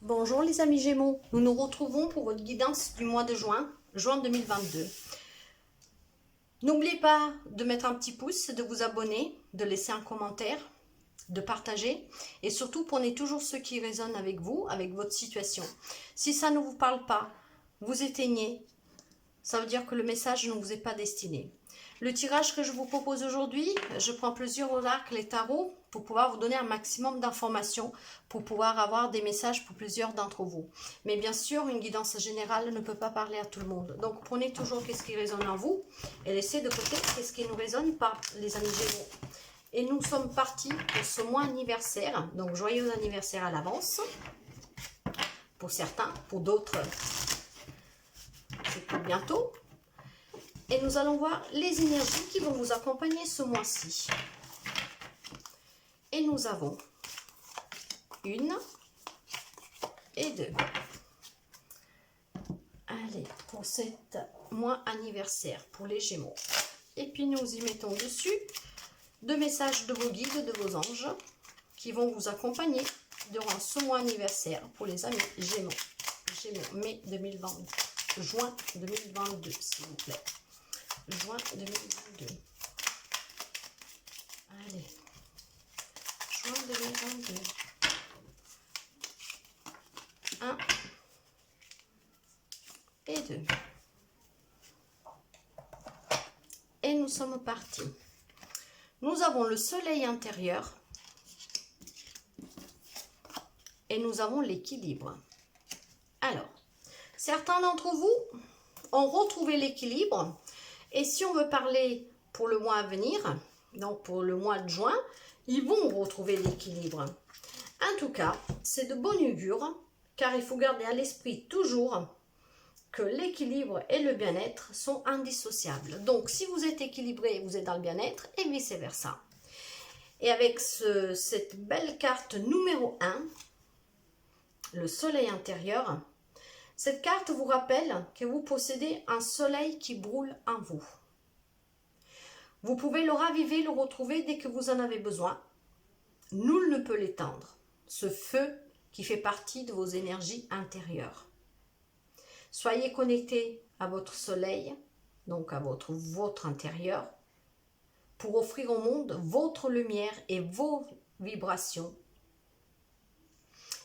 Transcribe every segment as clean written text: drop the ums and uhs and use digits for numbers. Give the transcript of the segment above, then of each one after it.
Bonjour les amis Gémeaux, nous nous retrouvons pour votre guidance du mois de juin 2022. N'oubliez pas de mettre un petit pouce, de vous abonner, de laisser un commentaire, de partager et surtout prenez toujours ceux qui résonnent avec vous, avec votre situation. Si ça ne vous parle pas, vous éteignez, ça veut dire que le message ne vous est pas destiné. Le tirage que je vous propose aujourd'hui, je prends plusieurs oracles et tarots pour pouvoir vous donner un maximum d'informations, pour pouvoir avoir des messages pour plusieurs d'entre vous. Mais bien sûr, une guidance générale ne peut pas parler à tout le monde. Donc prenez toujours qu'est-ce qui résonne en vous et laissez de côté qu'est-ce qui nous résonne pas, les amis Gémeaux. Et nous sommes partis pour ce mois anniversaire, donc joyeux anniversaire à l'avance. Pour certains, pour d'autres, c'est pour bientôt. Et nous allons voir les énergies qui vont vous accompagner ce mois-ci. Et nous avons 1 et 2. Allez, pour cet mois anniversaire, pour les Gémeaux. Et puis nous y mettons dessus 2 messages de vos guides, de vos anges, qui vont vous accompagner durant ce mois anniversaire pour les amis Gémeaux. Gémeaux, mai 2022, juin 2022, s'il vous plaît. Juin 2022. Allez. Juin 2022. 1 et 2. Et nous sommes partis. Nous avons le soleil intérieur et nous avons l'équilibre. Alors, certains d'entre vous ont retrouvé l'équilibre. Et si on veut parler pour le mois à venir, donc pour le mois de juin, ils vont retrouver l'équilibre. En tout cas, c'est de bon augure, car il faut garder à l'esprit toujours que l'équilibre et le bien-être sont indissociables. Donc, si vous êtes équilibré, vous êtes dans le bien-être et vice-versa. Et avec cette belle carte numéro 1, le soleil intérieur, cette carte vous rappelle que vous possédez un soleil qui brûle en vous. Vous pouvez le raviver, le retrouver dès que vous en avez besoin. Nul ne peut l'éteindre. Ce feu qui fait partie de vos énergies intérieures. Soyez connectés à votre soleil, donc à votre intérieur, pour offrir au monde votre lumière et vos vibrations.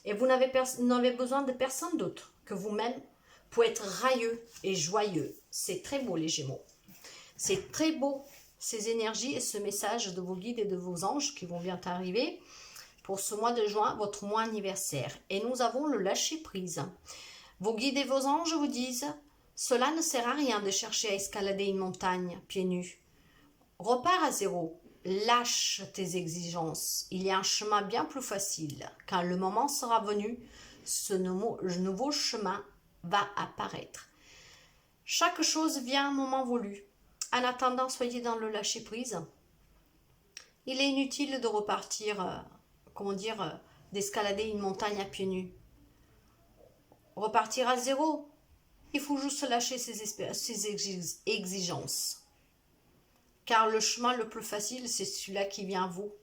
Et vous n'avez besoin de personne d'autre que vous-même pour être rayeux et joyeux. C'est très beau les Gémeaux. C'est très beau ces énergies et ce message de vos guides et de vos anges qui vont bientôt arriver pour ce mois de juin, votre mois anniversaire. Et nous avons le lâcher prise. Vos guides et vos anges vous disent, cela ne sert à rien de chercher à escalader une montagne pieds nus. Repars à zéro. Lâche tes exigences. Il y a un chemin bien plus facile. Quand le moment sera venu, ce nouveau chemin va apparaître. Chaque chose vient à un moment voulu. En attendant, soyez dans le lâcher-prise. Il est inutile de repartir, d'escalader une montagne à pieds nus. Repartir à zéro. Il faut juste lâcher ses exigences. Car le chemin le plus facile, c'est celui-là qui vient à vous.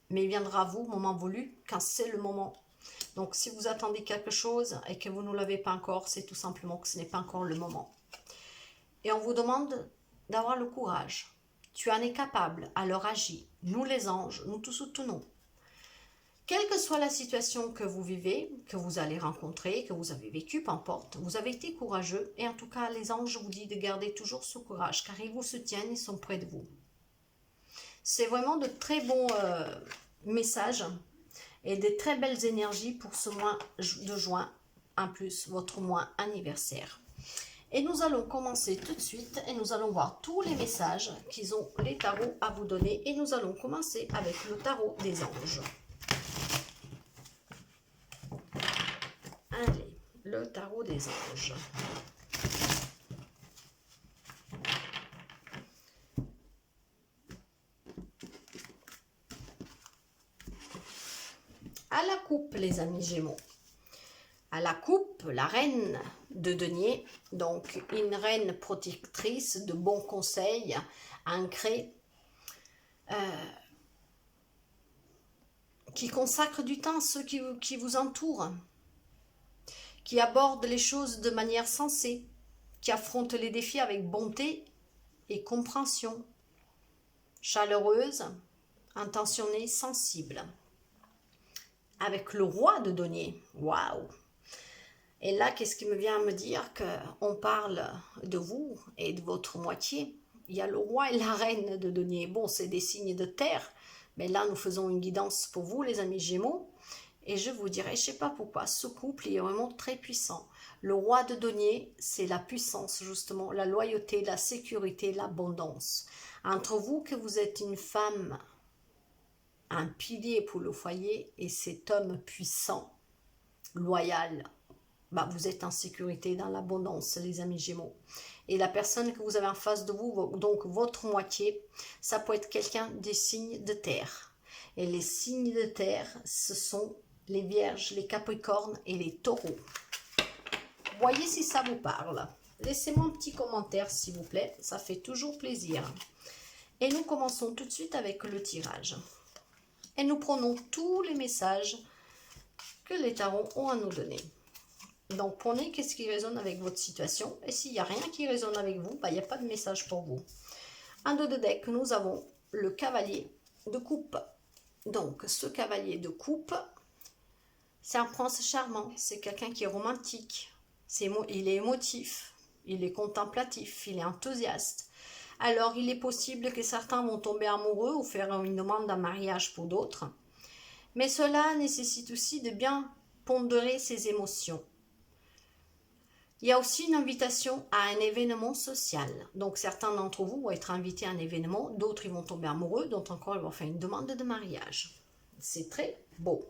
Mais il viendra à vous au moment voulu, quand c'est le moment. Donc, si vous attendez quelque chose et que vous ne l'avez pas encore, c'est tout simplement que ce n'est pas encore le moment. Et on vous demande d'avoir le courage. Tu en es capable, alors agis. Nous les anges, nous te soutenons. Quelle que soit la situation que vous vivez, que vous allez rencontrer, que vous avez vécu, peu importe, vous avez été courageux et en tout cas les anges vous disent de garder toujours ce courage car ils vous soutiennent, ils sont près de vous. C'est vraiment de très bons messages et de très belles énergies pour ce mois de juin, en plus votre mois anniversaire. Et nous allons commencer tout de suite et nous allons voir tous les messages qu'ils ont les tarots à vous donner et nous allons commencer avec le tarot des anges. Allez, le tarot des anges. À la coupe, les amis Gémeaux. À la coupe, la reine de denier, donc une reine protectrice de bons conseils, ancrée, qui consacre du temps à ceux qui vous entourent, qui aborde les choses de manière sensée, qui affronte les défis avec bonté et compréhension, chaleureuse, intentionnée, sensible. Avec le roi de denier, waouh! Et là, qu'est-ce qui me vient à me dire qu'on parle de vous et de votre moitié? Il y a le roi et la reine de denier. Bon, c'est des signes de terre, mais là, nous faisons une guidance pour vous, les amis Gémeaux. Et je vous dirais, je ne sais pas pourquoi, ce couple est vraiment très puissant. Le roi de denier, c'est la puissance, justement, la loyauté, la sécurité, l'abondance. Entre vous, que vous êtes une femme, un pilier pour le foyer, et cet homme puissant, loyal, bah, vous êtes en sécurité, dans l'abondance, les amis Gémeaux. Et la personne que vous avez en face de vous, donc votre moitié, ça peut être quelqu'un des signes de terre. Et les signes de terre, ce sont les vierges, les capricornes et les taureaux. Voyez si ça vous parle. Laissez-moi un petit commentaire, s'il vous plaît. Ça fait toujours plaisir. Et nous commençons tout de suite avec le tirage. Et nous prenons tous les messages que les tarots ont à nous donner. Donc, prenez qu'est-ce qui résonne avec votre situation. Et s'il n'y a rien qui résonne avec vous, bah, il n'y a pas de message pour vous. En dos de deck, nous avons le cavalier de coupe. Donc, ce cavalier de coupe, c'est un prince charmant. C'est quelqu'un qui est romantique. Il est émotif. Il est contemplatif. Il est enthousiaste. Alors, il est possible que certains vont tomber amoureux ou faire une demande en mariage pour d'autres. Mais cela nécessite aussi de bien pondérer ses émotions. Il y a aussi une invitation à un événement social. Donc, certains d'entre vous vont être invités à un événement, d'autres ils vont tomber amoureux, d'autres encore ils vont faire une demande de mariage. C'est très beau.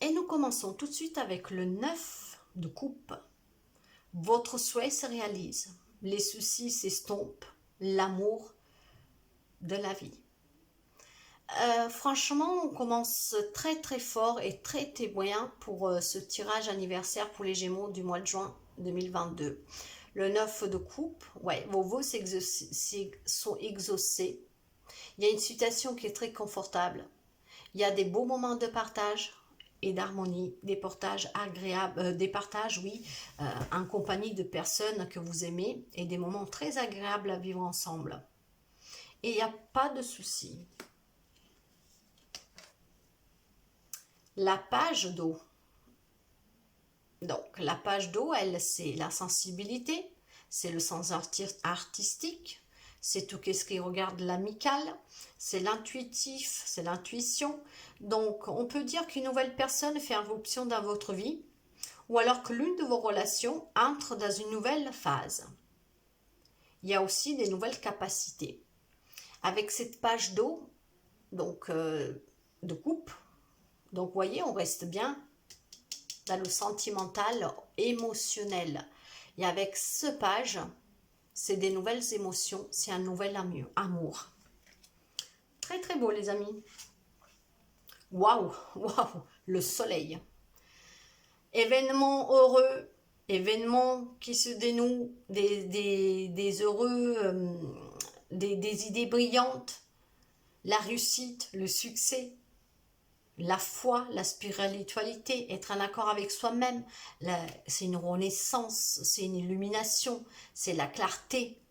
Et nous commençons tout de suite avec le 9 de coupe. Votre souhait se réalise. Les soucis s'estompent. L'amour de la vie. Franchement, on commence très très fort et très témoin pour ce tirage anniversaire pour les Gémeaux du mois de juin 2022. Le 9 de coupe, ouais, vos vœux sont exaucés. Il y a une situation qui est très confortable. Il y a des beaux moments de partage et d'harmonie, des partages agréables, des partages, oui, en compagnie de personnes que vous aimez et des moments très agréables à vivre ensemble. Et il n'y a pas de soucis. La page d'eau. Donc, la page d'eau, elle, c'est la sensibilité, c'est le sens artistique, c'est tout ce qui regarde l'amical, c'est l'intuitif, c'est l'intuition. Donc, on peut dire qu'une nouvelle personne fait irruption dans votre vie, ou alors que l'une de vos relations entre dans une nouvelle phase. Il y a aussi des nouvelles capacités. Avec cette page d'eau, donc de coupe, donc, vous voyez, on reste bien dans le sentimental, émotionnel. Et avec ce page, c'est des nouvelles émotions, c'est un nouvel amour. Très, très beau, les amis. Waouh, waouh, le soleil. Événement heureux, événement qui se dénoue, des heureux, des idées brillantes, la réussite, le succès. La foi, la spiritualité, être en accord avec soi-même, c'est une renaissance, c'est une illumination, c'est la clarté,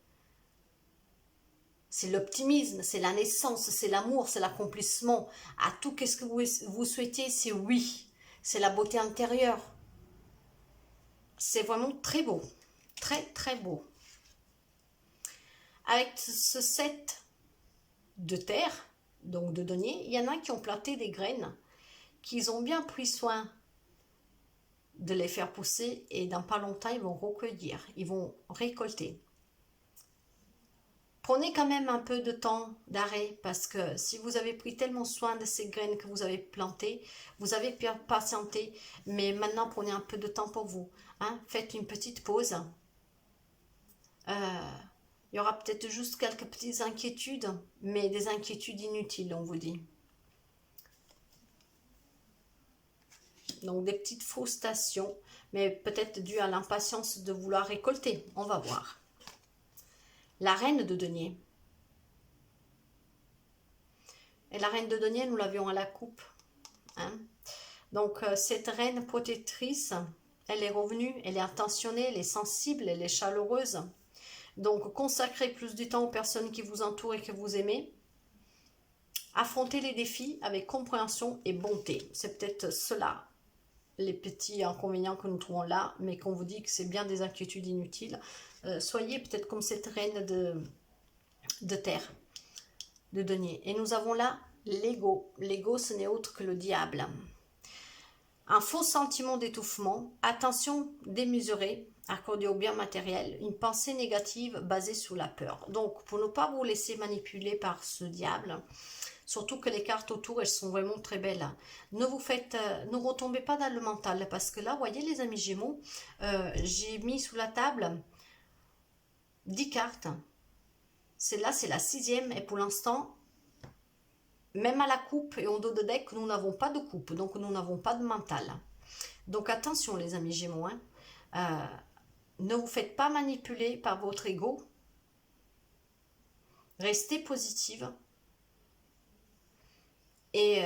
c'est l'optimisme, c'est la naissance, c'est l'amour, c'est l'accomplissement. À tout qu'est-ce que vous souhaitez, c'est oui, c'est la beauté intérieure. C'est vraiment très beau, très très beau. Avec ce 7 de terre, donc de denier, il y en a qui ont planté des graines, qu'ils ont bien pris soin de les faire pousser et dans pas longtemps, ils vont recueillir, ils vont récolter. Prenez quand même un peu de temps d'arrêt parce que si vous avez pris tellement soin de ces graines que vous avez plantées, vous avez patienté, mais maintenant prenez un peu de temps pour vous. Hein? Faites une petite pause. Il y aura peut-être juste quelques petites inquiétudes, mais des inquiétudes inutiles, on vous dit. Donc des petites frustrations, mais peut-être dues à l'impatience de vouloir récolter. On va voir. La reine de denier. Et la reine de denier, nous l'avions à la coupe. Hein. Donc, cette reine protectrice, elle est revenue, elle est intentionnée, elle est sensible, elle est chaleureuse. Donc, consacrez plus du temps aux personnes qui vous entourent et que vous aimez. Affrontez les défis avec compréhension et bonté. C'est peut-être cela, les petits inconvénients que nous trouvons là, mais qu'on vous dit que c'est bien des inquiétudes inutiles. Soyez peut-être comme cette reine de terre, de denier. Et nous avons là l'ego. L'ego, ce n'est autre que le diable. Un faux sentiment d'étouffement, attention démesurée, accordée au bien matériel, une pensée négative basée sur la peur. Donc, pour ne pas vous laisser manipuler par ce diable, surtout que les cartes autour, elles sont vraiment très belles. Ne retombez pas dans le mental, parce que là, vous voyez les amis Gémeaux, j'ai mis sous la table 10 cartes. Celle-là, c'est la 6e, et pour l'instant, même à la coupe et au dos de deck, nous n'avons pas de coupe, donc nous n'avons pas de mental. Donc attention les amis Gémeaux, hein. Ne vous faites pas manipuler par votre ego. Restez positive. Et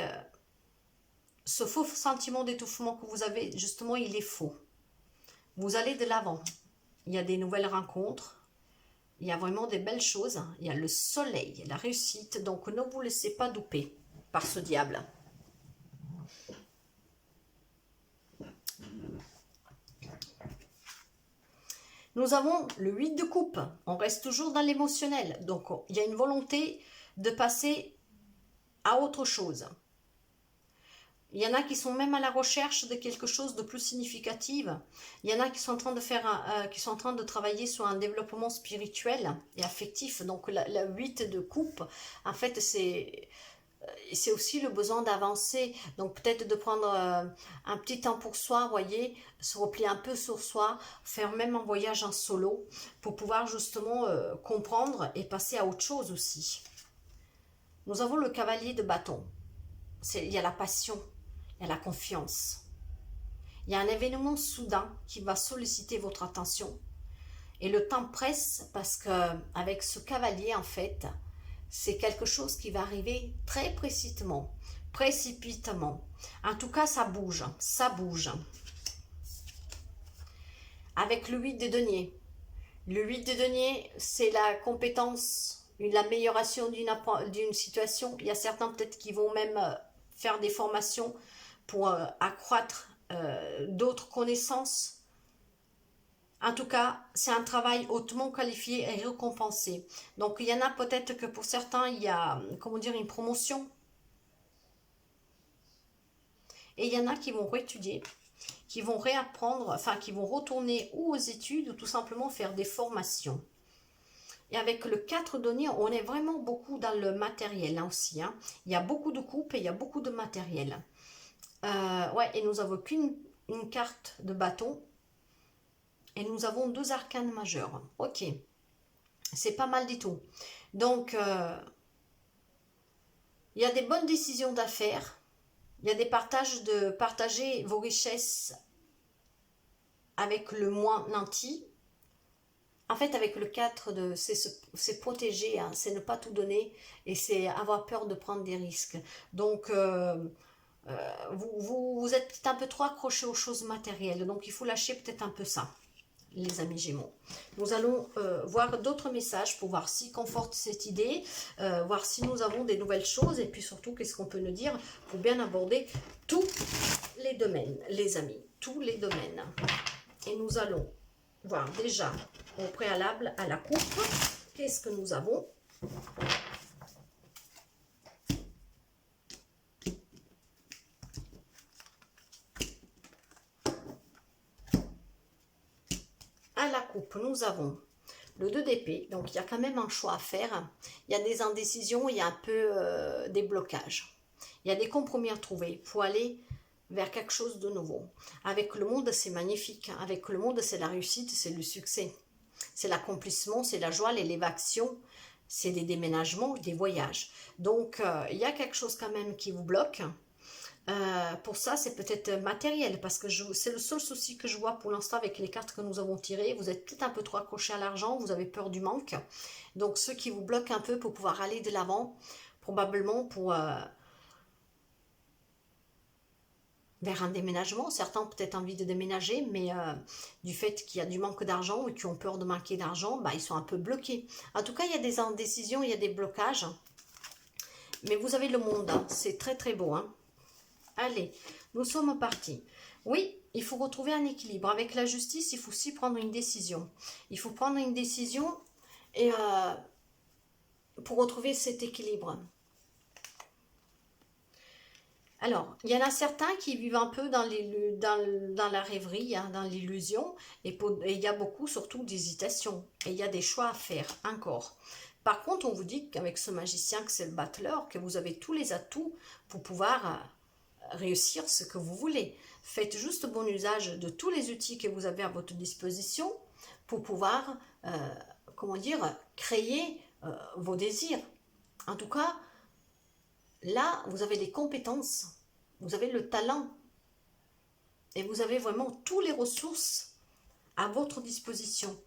ce faux sentiment d'étouffement que vous avez, justement, il est faux. Vous allez de l'avant. Il y a des nouvelles rencontres. Il y a vraiment des belles choses. Il y a le soleil, la réussite. Donc, ne vous laissez pas douper par ce diable. Nous avons le 8 de coupe. On reste toujours dans l'émotionnel. Donc, il y a une volonté de passer à autre chose. Il y en a qui sont même à la recherche de quelque chose de plus significatif. Il y en a qui sont en train de qui sont en train de travailler sur un développement spirituel et affectif. Donc la 8 de coupe, en fait, c'est aussi le besoin d'avancer. Donc peut-être de prendre un petit temps pour soi, voyez, se replier un peu sur soi, faire même un voyage en solo pour pouvoir justement comprendre et passer à autre chose aussi. Nous avons le cavalier de bâton. Il y a la passion. Il y a la confiance. Il y a un événement soudain qui va solliciter votre attention. Et le temps presse parce qu'avec ce cavalier, en fait, c'est quelque chose qui va arriver très précipitamment. En tout cas, ça bouge, ça bouge. Avec le 8 de denier. Le 8 de denier, c'est la compétence, l'amélioration d'une situation. Il y a certains peut-être qui vont même faire des formations pour accroître d'autres connaissances. En tout cas, c'est un travail hautement qualifié et récompensé. Donc, il y en a peut-être que pour certains, il y a, comment dire, une promotion. Et il y en a qui vont réétudier, qui vont réapprendre, enfin, qui vont retourner ou aux études ou tout simplement faire des formations. Et avec le 4 denier, on est vraiment beaucoup dans le matériel hein, aussi. Hein. Il y a beaucoup de coupes et il y a beaucoup de matériel. Ouais, et nous avons qu'une carte de bâton. Et nous avons 2 arcanes majeurs. Ok. C'est pas mal du tout. Donc, il y a des bonnes décisions d'affaires. Il y a des partager vos richesses avec le moins nanti. En fait, avec le 4, c'est protéger, hein, c'est ne pas tout donner et c'est avoir peur de prendre des risques. Donc, vous êtes peut-être un peu trop accroché aux choses matérielles. Donc, il faut lâcher peut-être un peu ça, les amis Gémeaux. Nous allons voir d'autres messages pour voir s'ils confortent cette idée, voir si nous avons des nouvelles choses et puis surtout, qu'est-ce qu'on peut nous dire pour bien aborder tous les domaines, les amis, tous les domaines. Et nous allons voir déjà au préalable à la coupe, qu'est-ce que nous avons. À la coupe, nous avons le 2 d'épée, donc il y a quand même un choix à faire. Il y a des indécisions, il y a un peu des blocages. Il y a des compromis à trouver pour aller vers quelque chose de nouveau. Avec le monde, c'est magnifique. Avec le monde, c'est la réussite, c'est le succès. C'est l'accomplissement, c'est la joie, l'élévation, c'est des déménagements, des voyages. Donc, il y a quelque chose quand même qui vous bloque. Pour ça, c'est peut-être matériel, parce que c'est le seul souci que je vois pour l'instant avec les cartes que nous avons tirées. Vous êtes peut-être un peu trop accroché à l'argent, vous avez peur du manque. Donc, ce qui vous bloque un peu pour pouvoir aller de l'avant, probablement pour vers un déménagement. Certains ont peut-être envie de déménager, mais du fait qu'il y a du manque d'argent et qui ont peur de manquer d'argent, bah, ils sont un peu bloqués. En tout cas, il y a des indécisions, il y a des blocages. Mais vous avez le monde, hein. C'est très très beau. Hein. Allez, nous sommes partis. Oui, il faut retrouver un équilibre. Avec la justice, il faut aussi prendre une décision. Il faut prendre une décision et pour retrouver cet équilibre. Alors, il y en a certains qui vivent un peu dans la rêverie, hein, dans l'illusion, et il y a beaucoup surtout d'hésitation, et il y a des choix à faire encore. Par contre, on vous dit qu'avec ce magicien, que c'est le battleur, que vous avez tous les atouts pour pouvoir réussir ce que vous voulez. Faites juste bon usage de tous les outils que vous avez à votre disposition pour pouvoir, comment dire, créer vos désirs. En tout cas, là, vous avez les compétences, vous avez le talent et vous avez vraiment toutes les ressources à votre disposition.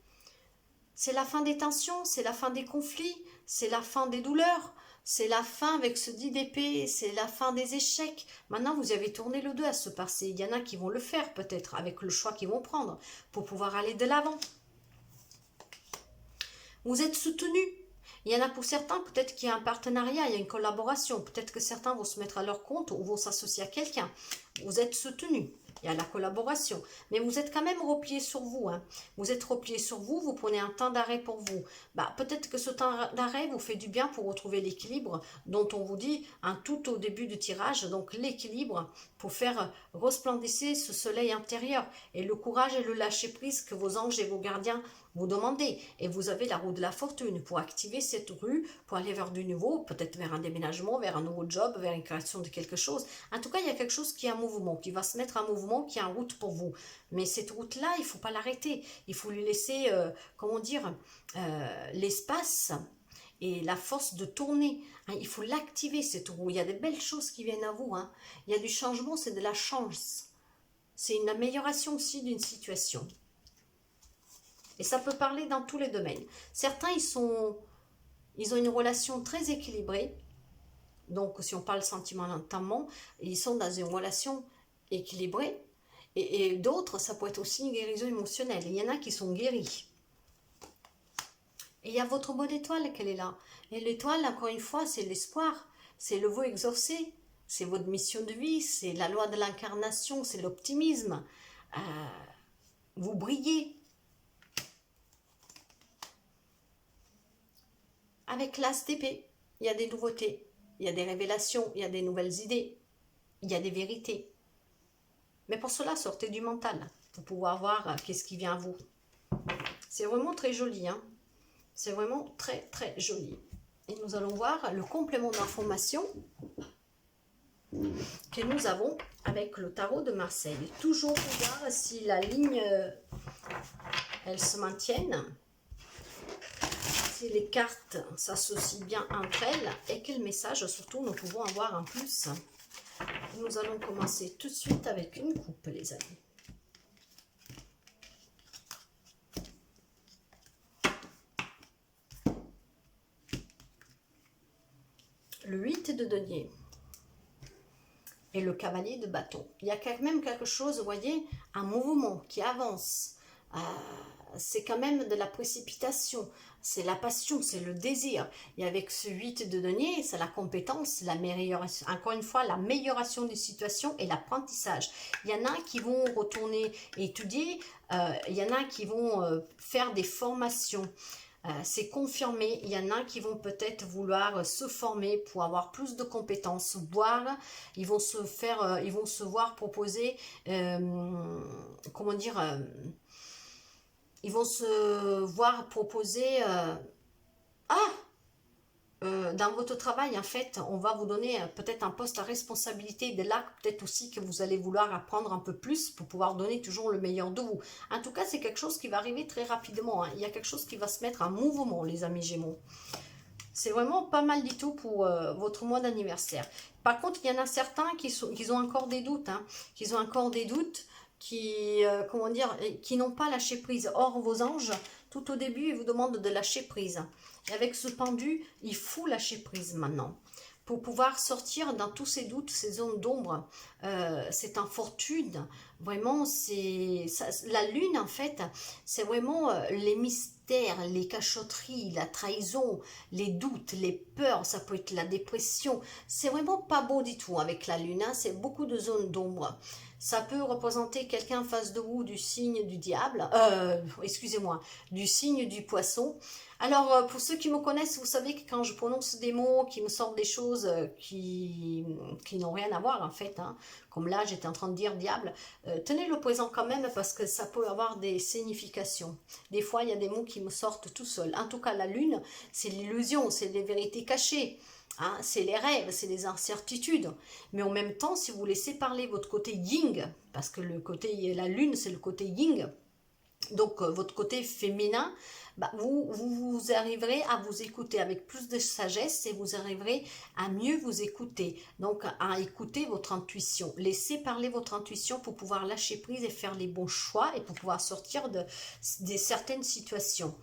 C'est la fin des tensions, c'est la fin des conflits, c'est la fin des douleurs, c'est la fin avec ce 10 d'épée, c'est la fin des échecs. Maintenant, vous avez tourné le dos à ce passé. Il y en a qui vont le faire peut-être avec le choix qu'ils vont prendre pour pouvoir aller de l'avant. Vous êtes soutenus. Il y en a pour certains, peut-être qu'il y a un partenariat, il y a une collaboration. Peut-être que certains vont se mettre à leur compte ou vont s'associer à quelqu'un. Vous êtes soutenus. Il y a la collaboration. Mais vous êtes quand même replié sur vous. Hein. Vous êtes replié sur vous, vous prenez un temps d'arrêt pour vous. Bah, peut-être que ce temps d'arrêt vous fait du bien pour retrouver l'équilibre dont on vous dit tout au début du tirage. Donc l'équilibre pour faire resplendisser ce soleil intérieur. Et le courage et le lâcher-prise que vos anges et vos gardiens vous demandez. Et vous avez la roue de la fortune pour activer cette rue, pour aller vers du nouveau, peut-être vers un déménagement, vers un nouveau job, vers une création de quelque chose. En tout cas, il y a quelque chose qui est en mouvement, qui va se mettre en mouvement, qui est en route pour vous. Mais cette route-là, il ne faut pas l'arrêter. Il faut lui laisser, comment dire, l'espace et la force de tourner. Hein, il faut l'activer, cette roue. Il y a des belles choses qui viennent à vous. Hein. Il y a du changement, c'est de la chance. C'est une amélioration aussi d'une situation. Et ça peut parler dans tous les domaines. Certains, ils ont une relation très équilibrée. Donc, si on parle sentimentalement, ils sont dans une relation équilibrée. Et d'autres, ça peut être aussi une guérison émotionnelle. Il y en a qui sont guéris. Et il y a votre bonne étoile qu'elle est là. Et l'étoile, encore une fois, c'est l'espoir. C'est le vœu exaucé. C'est votre mission de vie. C'est la loi de l'incarnation. C'est l'optimisme. Vous brillez. Avec l'as d'épée, il y a des nouveautés, il y a des révélations, il y a des nouvelles idées, il y a des vérités. Mais pour cela, sortez du mental, pour pouvoir voir qu'est-ce qui vient à vous. C'est vraiment très joli, hein. C'est vraiment très très joli. Et nous allons voir le complément d'information que nous avons avec le tarot de Marseille. Toujours pour voir si la ligne, elle se maintienne. Les cartes s'associent bien entre elles et quel message surtout nous pouvons avoir en plus. Nous allons commencer tout de suite avec une coupe, les amis. Le 8 de denier et le cavalier de bâton. Il y a quand même quelque chose, vous voyez, un mouvement qui avance. C'est quand même de la précipitation, c'est la passion, c'est le désir. Et avec ce 8 de denier, c'est la compétence, l'amélioration, encore une fois, l'amélioration des situations et l'apprentissage. Il y en a qui vont retourner étudier, il y en a qui vont faire des formations. C'est confirmé, il y en a qui vont peut-être vouloir se former pour avoir plus de compétences, voire ils vont se voir proposer, comment dire, ils vont se voir proposer, dans votre travail, en fait, on va vous donner peut-être un poste à responsabilité. De là, peut-être aussi que vous allez vouloir apprendre un peu plus pour pouvoir donner toujours le meilleur de vous. En tout cas, c'est quelque chose qui va arriver très rapidement. Hein. Il y a quelque chose qui va se mettre en mouvement, les amis Gémeaux. C'est vraiment pas mal du tout pour votre mois d'anniversaire. Par contre, il y en a certains qui ont encore des doutes. Hein, comment dire, qui n'ont pas lâché prise. Or, vos anges, tout au début, ils vous demandent de lâcher prise. Et avec ce pendu, il faut lâcher prise maintenant. pour pouvoir sortir dans tous ces doutes, ces zones d'ombre, cette infortune. Vraiment, la lune, en fait, c'est vraiment les mystères, les cachotteries, la trahison, les doutes, les peurs, ça peut être la dépression. C'est vraiment pas beau du tout avec la lune, hein, c'est beaucoup de zones d'ombre. Ça peut représenter quelqu'un en face de vous du signe du diable, excusez-moi, du signe du poisson. Alors, pour ceux qui me connaissent, vous savez que quand je prononce des mots, qui me sortent des choses qui n'ont rien à voir en fait, hein, comme là j'étais en train de dire diable, tenez-le présent quand même parce que ça peut avoir des significations. Des fois, il y a des mots qui me sortent tout seuls. En tout cas, la lune, c'est l'illusion, c'est les vérités cachées. Hein, c'est les rêves, c'est les incertitudes. Mais en même temps, si vous laissez parler votre côté yin, parce que le côté, la lune, c'est le côté yin, donc votre côté féminin, bah, vous arriverez à vous écouter avec plus de sagesse et vous arriverez à mieux vous écouter. Donc à écouter votre intuition. Laissez parler votre intuition pour pouvoir lâcher prise et faire les bons choix et pour pouvoir sortir de certaines situations.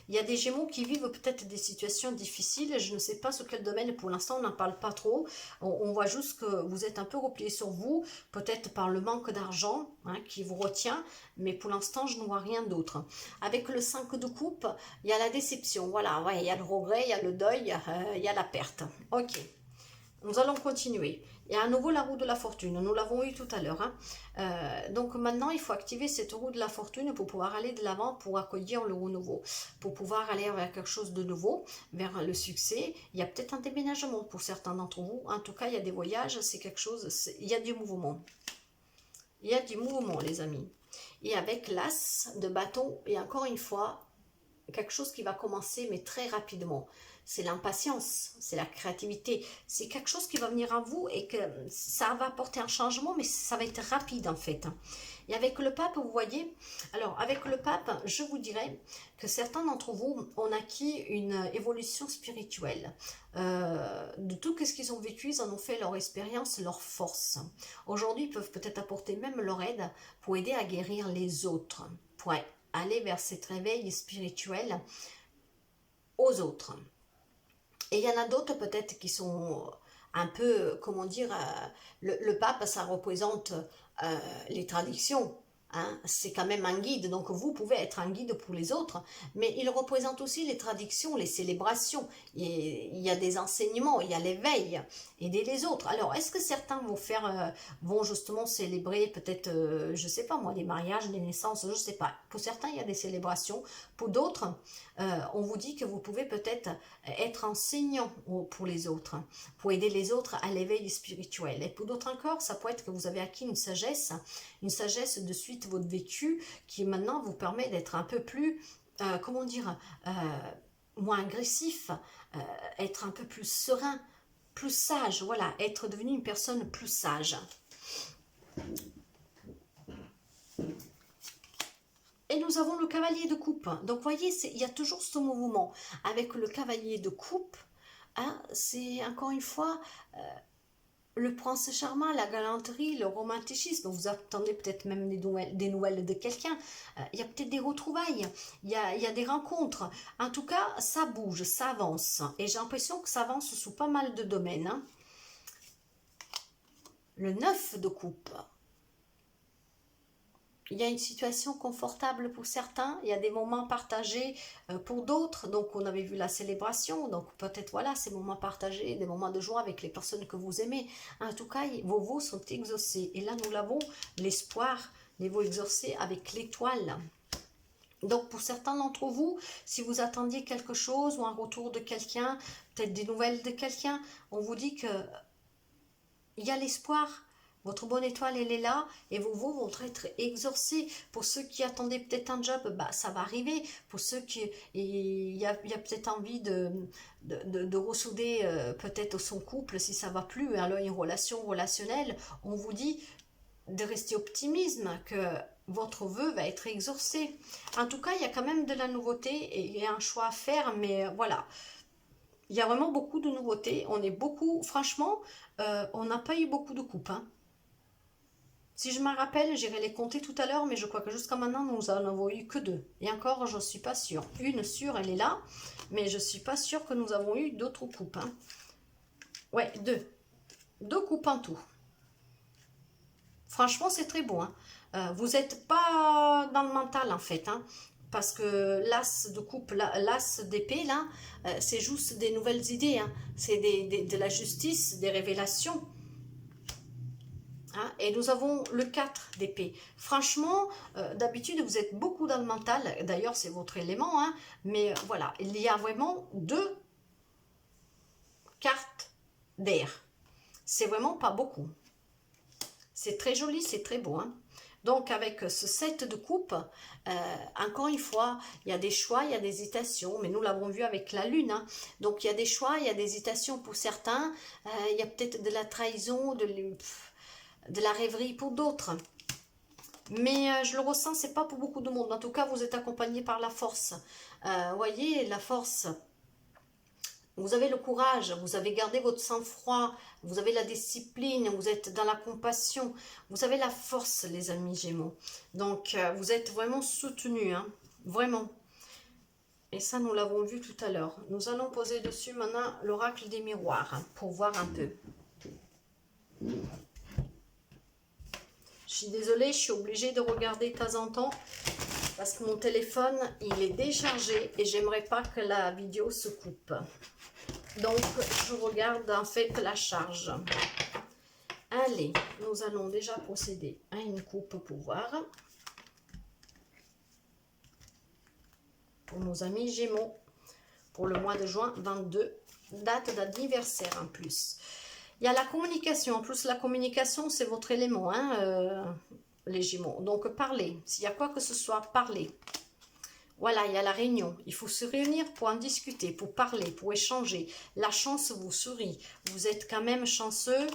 Il y a des Gémeaux qui vivent peut-être des situations difficiles. Je ne sais pas sur quel domaine, pour l'instant on n'en parle pas trop. On voit juste que vous êtes un peu replié sur vous, peut-être par le manque d'argent hein, qui vous retient. Mais pour l'instant, je ne vois rien d'autre. Avec le 5 de coupe, il y a la déception. Voilà, ouais, il y a le regret, il y a le deuil, il y a la perte. Ok, nous allons continuer. Il y a à nouveau la roue de la fortune. Nous l'avons eu tout à l'heure. Hein. Donc maintenant, il faut activer cette roue de la fortune pour pouvoir aller de l'avant, pour accueillir le renouveau, pour pouvoir aller vers quelque chose de nouveau, vers le succès. Il y a peut-être un déménagement pour certains d'entre vous. En tout cas, il y a des voyages, c'est quelque chose, il y a du mouvement. Il y a du mouvement, les amis. Et avec l'as de bâton, et encore une fois, quelque chose qui va commencer, mais très rapidement. C'est l'impatience, c'est la créativité. C'est quelque chose qui va venir à vous et que ça va apporter un changement, mais ça va être rapide en fait. Et avec le pape, vous voyez, alors avec le pape, je vous dirais que certains d'entre vous ont acquis une évolution spirituelle. De tout ce qu'ils ont vécu, ils en ont fait leur expérience, leur force. Aujourd'hui, ils peuvent peut-être apporter même leur aide pour aider à guérir les autres, pour aller vers cet réveil spirituel aux autres. Et il y en a d'autres peut-être qui sont un peu, comment dire, le pape, ça représente les traditions. Hein, c'est quand même un guide, donc vous pouvez être un guide pour les autres, mais il représente aussi les traditions, les célébrations. Il y a des enseignements, il y a l'éveil, aider les autres. Alors, est-ce que certains vont justement célébrer peut-être, je ne sais pas moi, des mariages, des naissances, je ne sais pas. Pour certains, il y a des célébrations. Pour d'autres, on vous dit que vous pouvez peut-être être enseignant pour les autres, pour aider les autres à l'éveil spirituel. Et pour d'autres encore, ça peut être que vous avez acquis une sagesse de suite votre vécu qui maintenant vous permet d'être un peu plus, comment dire, moins agressif, être un peu plus serein, plus sage, voilà, être devenu une personne plus sage. Et nous avons le cavalier de coupe. Donc, vous voyez, il y a toujours ce mouvement. Avec le cavalier de coupe, hein, c'est encore une fois le prince charmant, la galanterie, le romanticisme. Vous attendez peut-être même des nouvelles de quelqu'un. Il y a peut-être des retrouvailles. Il y a des rencontres. En tout cas, ça bouge, ça avance. Et j'ai l'impression que ça avance sous pas mal de domaines. Hein. Le 9 de coupe. Il y a une situation confortable pour certains, il y a des moments partagés pour d'autres, donc on avait vu la célébration, donc peut-être voilà, ces moments partagés, des moments de joie avec les personnes que vous aimez. En tout cas, vos vœux sont exaucés. Et là, nous l'avons, l'espoir, les vœux exaucés avec l'étoile. Donc pour certains d'entre vous, si vous attendiez quelque chose ou un retour de quelqu'un, peut-être des nouvelles de quelqu'un, on vous dit que il y a l'espoir. Votre bonne étoile, elle est là et vos vœux vont être exaucés. Pour ceux qui attendaient peut-être un job, bah, ça va arriver. Pour ceux qui... Il y a peut-être envie de ressouder peut-être son couple si ça ne va plus. Alors une relation relationnelle, on vous dit de rester optimiste, que votre vœu va être exaucé. En tout cas, il y a quand même de la nouveauté et il y a un choix à faire, mais voilà. Il y a vraiment beaucoup de nouveautés. On est beaucoup... Franchement, on n'a pas eu beaucoup de coupes, hein. Si je me rappelle, j'irai les compter tout à l'heure, mais je crois que jusqu'à maintenant, nous n'en avons eu que 2. Et encore, je ne suis pas sûre. Une sûre, elle est là, mais je ne suis pas sûre que nous avons eu d'autres coupes. Hein. Ouais, deux. Deux coupes en tout. Franchement, c'est très beau. Hein. Vous n'êtes pas dans le mental, en fait. Hein, parce que l'as de coupe, l'as d'épée, là, c'est juste des nouvelles idées. Hein, c'est de la justice, des révélations. Hein, et nous avons le 4 d'épée. Franchement, d'habitude, vous êtes beaucoup dans le mental. D'ailleurs, c'est votre élément. Hein, mais voilà, il y a vraiment deux cartes d'air. C'est vraiment pas beaucoup. C'est très joli, c'est très beau. Hein. Donc, avec ce set de coupe, encore une fois, il y a des choix, il y a des hésitations, mais nous l'avons vu avec la lune. Hein. Donc, il y a des choix, il y a des hésitations pour certains, il y a peut-être de la trahison, de la rêverie pour d'autres. Mais je le ressens, c'est pas pour beaucoup de monde. En tout cas, vous êtes accompagné par la force. Voyez, la force. Vous avez le courage, vous avez gardé votre sang-froid, vous avez la discipline, vous êtes dans la compassion, vous avez la force, les amis Gémeaux. Donc, vous êtes vraiment soutenus, hein, vraiment. Et ça, nous l'avons vu tout à l'heure. Nous allons poser dessus maintenant l'oracle des miroirs, hein, pour voir un peu. Je suis désolée, je suis obligée de regarder de temps en temps, parce que mon téléphone, il est déchargé et j'aimerais pas que la vidéo se coupe. Donc, je regarde en fait la charge. Allez, nous allons déjà procéder à une coupe pour voir. Pour nos amis Gémeaux, pour le mois de juin 22, date d'anniversaire en plus. Il y a la communication. En plus, la communication, c'est votre élément, hein, les Gémeaux. Donc, parlez. S'il y a quoi que ce soit, parlez. Voilà, il y a la réunion. Il faut se réunir pour en discuter, pour parler, pour échanger. La chance vous sourit. Vous êtes quand même chanceux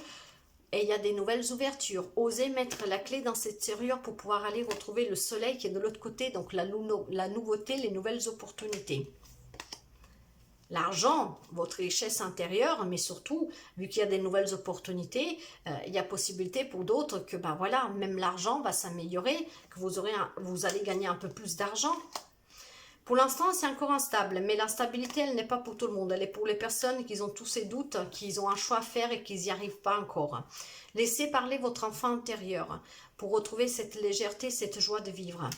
et il y a des nouvelles ouvertures. Osez mettre la clé dans cette serrure pour pouvoir aller retrouver le soleil qui est de l'autre côté. Donc la nouveauté, les nouvelles opportunités. L'argent, votre richesse intérieure, mais surtout, vu qu'il y a des nouvelles opportunités, il y a possibilité pour d'autres que, ben voilà, même l'argent va s'améliorer, que vous allez gagner un peu plus d'argent. Pour l'instant, c'est encore instable, mais l'instabilité, elle n'est pas pour tout le monde. Elle est pour les personnes qui ont tous ces doutes, qui ont un choix à faire et qui n'y arrivent pas encore. Laissez parler votre enfant intérieur pour retrouver cette légèreté, cette joie de vivre.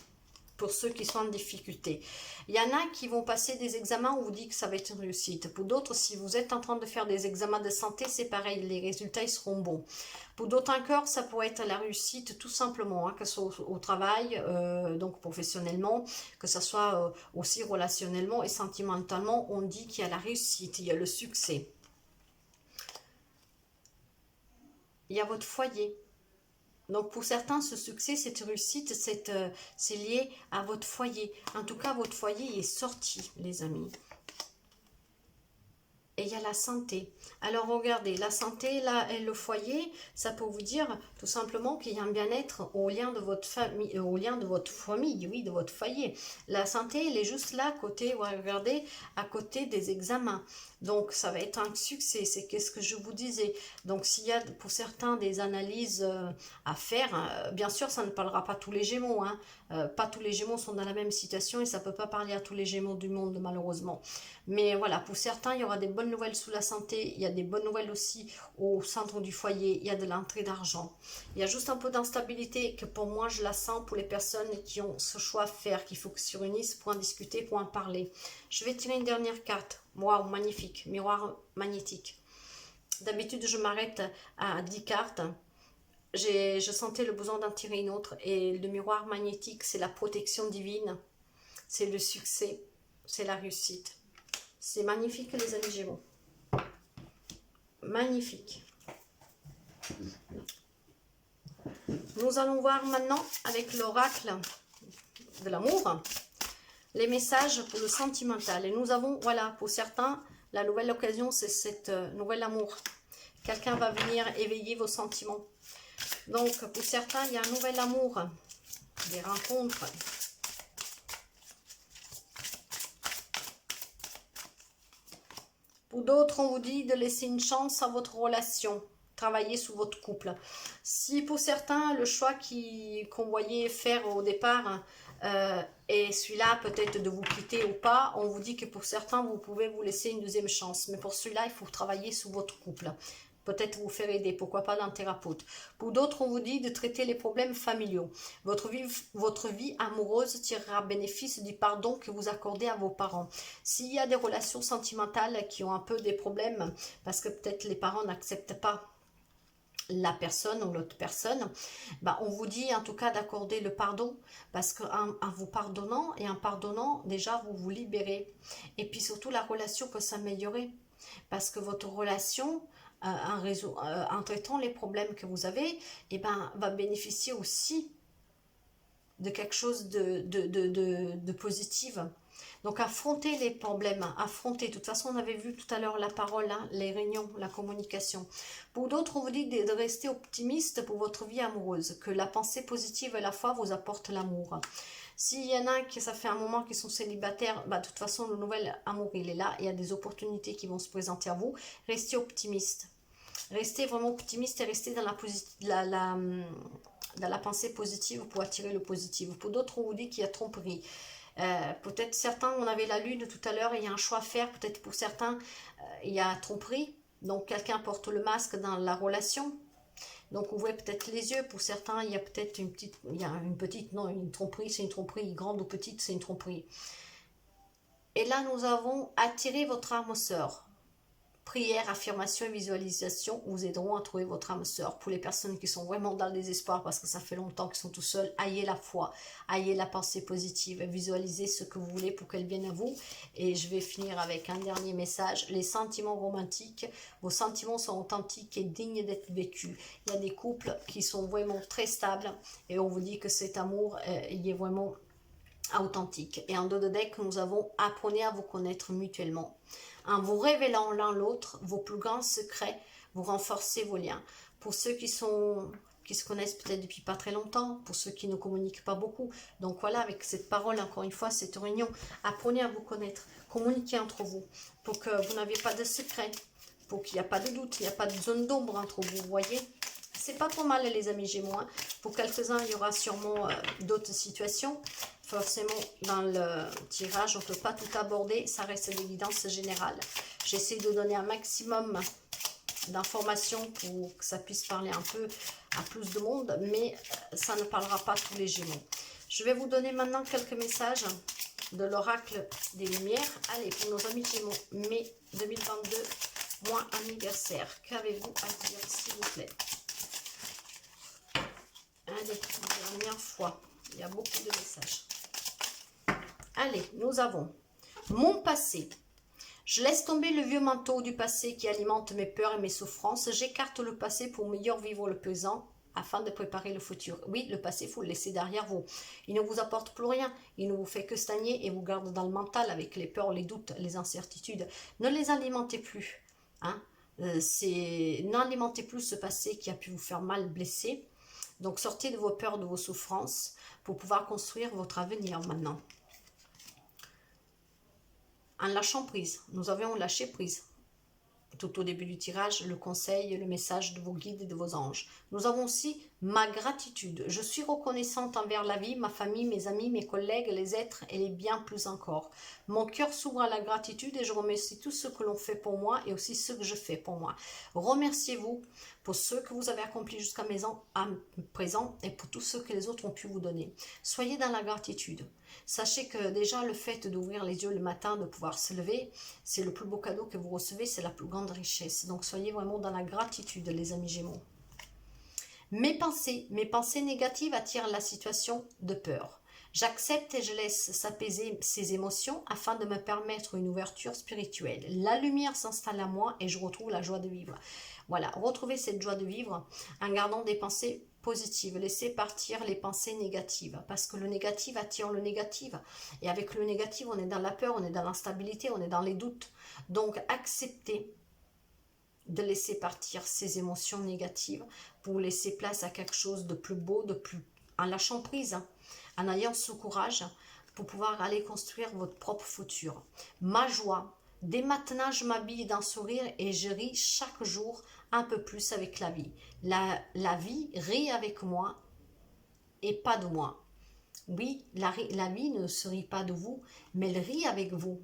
Pour ceux qui sont en difficulté. Il y en a qui vont passer des examens où on vous dit que ça va être une réussite. Pour d'autres, si vous êtes en train de faire des examens de santé, c'est pareil, les résultats ils seront bons. Pour d'autres encore, ça pourrait être la réussite tout simplement, hein, que ce soit au travail, donc professionnellement, que ce soit aussi relationnellement et sentimentalement, on dit qu'il y a la réussite, il y a le succès. Il y a votre foyer. Donc pour certains, ce succès, cette réussite, c'est lié à votre foyer. En tout cas, votre foyer est sorti, les amis. Et il y a la santé. Alors regardez, la santé là et le foyer, ça peut vous dire tout simplement qu'il y a un bien-être au lien de votre famille, oui, de votre foyer. La santé, elle est juste là à côté, regardez, à côté des examens. Donc ça va être un succès, c'est qu'est-ce que je vous disais. Donc s'il y a pour certains des analyses à faire, bien sûr ça ne parlera pas tous les Gémeaux, hein. Pas tous les Gémeaux sont dans la même situation et ça ne peut pas parler à tous les Gémeaux du monde malheureusement. Mais voilà, pour certains, il y aura des bonnes nouvelles sous la santé, il y a des bonnes nouvelles aussi au centre du foyer, il y a de l'entrée d'argent. Il y a juste un peu d'instabilité que pour moi, je la sens pour les personnes qui ont ce choix à faire, qu'il faut qu'ils se réunissent pour en discuter, pour en parler. Je vais tirer une dernière carte. Waouh, magnifique, miroir magnétique. D'habitude, je m'arrête à 10 cartes. Je sentais le besoin d'en tirer une autre. Et le miroir magnétique, c'est la protection divine, c'est le succès, c'est la réussite. C'est magnifique, les amis Gémeaux. Magnifique. Nous allons voir maintenant avec l'oracle de l'amour les messages pour le sentimental. Et nous avons, voilà, pour certains, la nouvelle occasion, c'est cette nouvel amour. Quelqu'un va venir éveiller vos sentiments. Donc, pour certains, il y a un nouvel amour, des rencontres. Pour d'autres, on vous dit de laisser une chance à votre relation, travailler sur votre couple. Si pour certains, le choix qu'on voyait faire au départ et celui-là peut-être de vous quitter ou pas. On vous dit que pour certains, vous pouvez vous laisser une deuxième chance. Mais pour celui-là, il faut travailler sur votre couple. Peut-être vous faire aider, pourquoi pas d'un thérapeute. Pour d'autres, on vous dit de traiter les problèmes familiaux. Votre vie amoureuse tirera bénéfice du pardon que vous accordez à vos parents. S'il y a des relations sentimentales qui ont un peu des problèmes, parce que peut-être les parents n'acceptent pas la personne ou l'autre personne, bah on vous dit en tout cas d'accorder le pardon, parce qu'en vous pardonnant et en pardonnant, déjà vous vous libérez. Et puis surtout, la relation peut s'améliorer, parce que votre relation, en traitant les problèmes que vous avez, eh ben, va bénéficier aussi de quelque chose de positif. Donc affronter les problèmes, affronter. De toute façon, on avait vu tout à l'heure la parole, hein, les réunions, la communication. Pour d'autres, on vous dit de rester optimiste pour votre vie amoureuse, que la pensée positive et la foi vous apportent l'amour. S'il y en a qui, ça fait un moment qu'ils sont célibataires, bah, de toute façon, le nouvel amour, il est là. Il y a des opportunités qui vont se présenter à vous. Restez optimiste. Restez vraiment optimiste et restez dans dans la pensée positive pour attirer le positif. Pour d'autres, on vous dit qu'il y a tromperie. Peut-être certains, on avait la lune tout à l'heure, il y a un choix à faire. Peut-être pour certains, il y a tromperie. Donc, quelqu'un porte le masque dans la relation. Donc, ouvrez peut-être les yeux. Pour certains, il y a peut-être une petite, non, une tromperie, c'est une tromperie. Grande ou petite, c'est une tromperie. Et là, nous avons attiré votre âme sœur. Prière, affirmation et visualisation vous aideront à trouver votre âme sœur. Pour les personnes qui sont vraiment dans le désespoir parce que ça fait longtemps qu'ils sont tout seuls, ayez la foi, ayez la pensée positive, visualisez ce que vous voulez pour qu'elle vienne à vous. Et je vais finir avec un dernier message. Les sentiments romantiques, vos sentiments sont authentiques et dignes d'être vécus. Il y a des couples qui sont vraiment très stables et on vous dit que cet amour, il est vraiment authentique. Et en dos de deck, nous avons apprenez à vous connaître mutuellement. En vous révélant l'un l'autre vos plus grands secrets, vous renforcez vos liens. Pour ceux qui se connaissent peut-être depuis pas très longtemps, pour ceux qui ne communiquent pas beaucoup. Donc voilà, avec cette parole, encore une fois, cette réunion, apprenez à vous connaître, communiquez entre vous, pour que vous n'ayez pas de secrets, pour qu'il n'y a pas de doute, il n'y a pas de zone d'ombre entre vous, vous voyez. C'est pas trop mal les amis Gémeaux. Pour quelques-uns, il y aura sûrement d'autres situations. Forcément, dans le tirage, on ne peut pas tout aborder. Ça reste des guidances générales. J'essaie de donner un maximum d'informations pour que ça puisse parler un peu à plus de monde. Mais ça ne parlera pas à tous les Gémeaux. Je vais vous donner maintenant quelques messages de l'oracle des Lumières. Allez, pour nos amis Gémeaux, mai 2022, mois anniversaire. Qu'avez-vous à dire, s'il vous plaît? Allez, une dernière fois. Il y a beaucoup de messages. Allez, nous avons mon passé. Je laisse tomber le vieux manteau du passé qui alimente mes peurs et mes souffrances. J'écarte le passé pour mieux vivre le présent afin de préparer le futur. Oui, le passé, il faut le laisser derrière vous. Il ne vous apporte plus rien. Il ne vous fait que stagner et vous garde dans le mental avec les peurs, les doutes, les incertitudes. Ne les alimentez plus. Hein? N'alimentez plus ce passé qui a pu vous faire mal, blesser. Donc sortez de vos peurs, de vos souffrances pour pouvoir construire votre avenir maintenant. En lâchant prise, nous avons lâché prise. Tout au début du tirage, le conseil, le message de vos guides et de vos anges. Nous avons aussi ma gratitude. Je suis reconnaissante envers la vie, ma famille, mes amis, mes collègues, les êtres et les biens plus encore. Mon cœur s'ouvre à la gratitude et je remercie tout ce que l'on fait pour moi et aussi ce que je fais pour moi. Remerciez-vous pour ce que vous avez accompli jusqu'à présent et pour tout ce que les autres ont pu vous donner. Soyez dans la gratitude. Sachez que déjà le fait d'ouvrir les yeux le matin, de pouvoir se lever, c'est le plus beau cadeau que vous recevez, c'est la plus grande richesse. Donc soyez vraiment dans la gratitude, les amis Gémeaux. Mes pensées négatives attirent la situation de peur. J'accepte et je laisse s'apaiser ces émotions afin de me permettre une ouverture spirituelle. La lumière s'installe à moi et je retrouve la joie de vivre. Voilà, retrouvez cette joie de vivre en gardant des pensées positives. Laissez partir les pensées négatives parce que le négatif attire le négatif. Et avec le négatif, on est dans la peur, on est dans l'instabilité, on est dans les doutes. Donc, acceptez de laisser partir ces émotions négatives pour laisser place à quelque chose de plus beau, de plus en lâchant prise, en ayant ce courage pour pouvoir aller construire votre propre futur. Ma joie, dès maintenant je m'habille d'un sourire et je ris chaque jour un peu plus avec la vie. La vie rit avec moi et pas de moi. Oui, la vie ne se rit pas de vous, mais elle rit avec vous.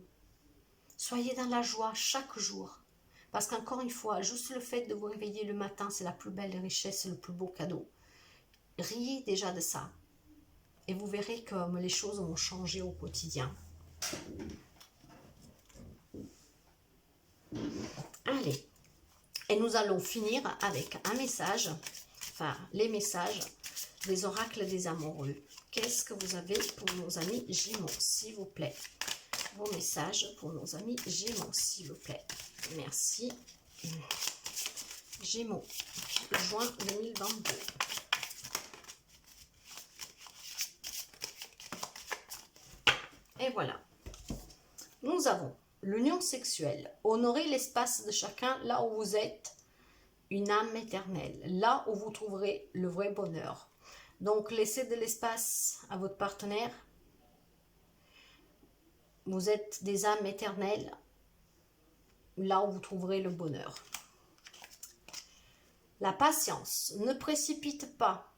Soyez dans la joie chaque jour. Parce qu'encore une fois, juste le fait de vous réveiller le matin, c'est la plus belle richesse, le plus beau cadeau. Riez déjà de ça. Et vous verrez comme les choses vont changer au quotidien. Allez. Et nous allons finir avec un message, enfin les messages des oracles des amoureux. Qu'est-ce que vous avez pour nos amis Gémeaux, s'il vous plaît? Vos messages pour nos amis Gémeaux, s'il vous plaît. Merci. Gémeaux, juin 2022. Et voilà. Nous avons l'union sexuelle. Honorez l'espace de chacun là où vous êtes. Une âme éternelle, là où vous trouverez le vrai bonheur. Donc, laissez de l'espace à votre partenaire. Vous êtes des âmes éternelles, là où vous trouverez le bonheur. La patience, ne précipite pas,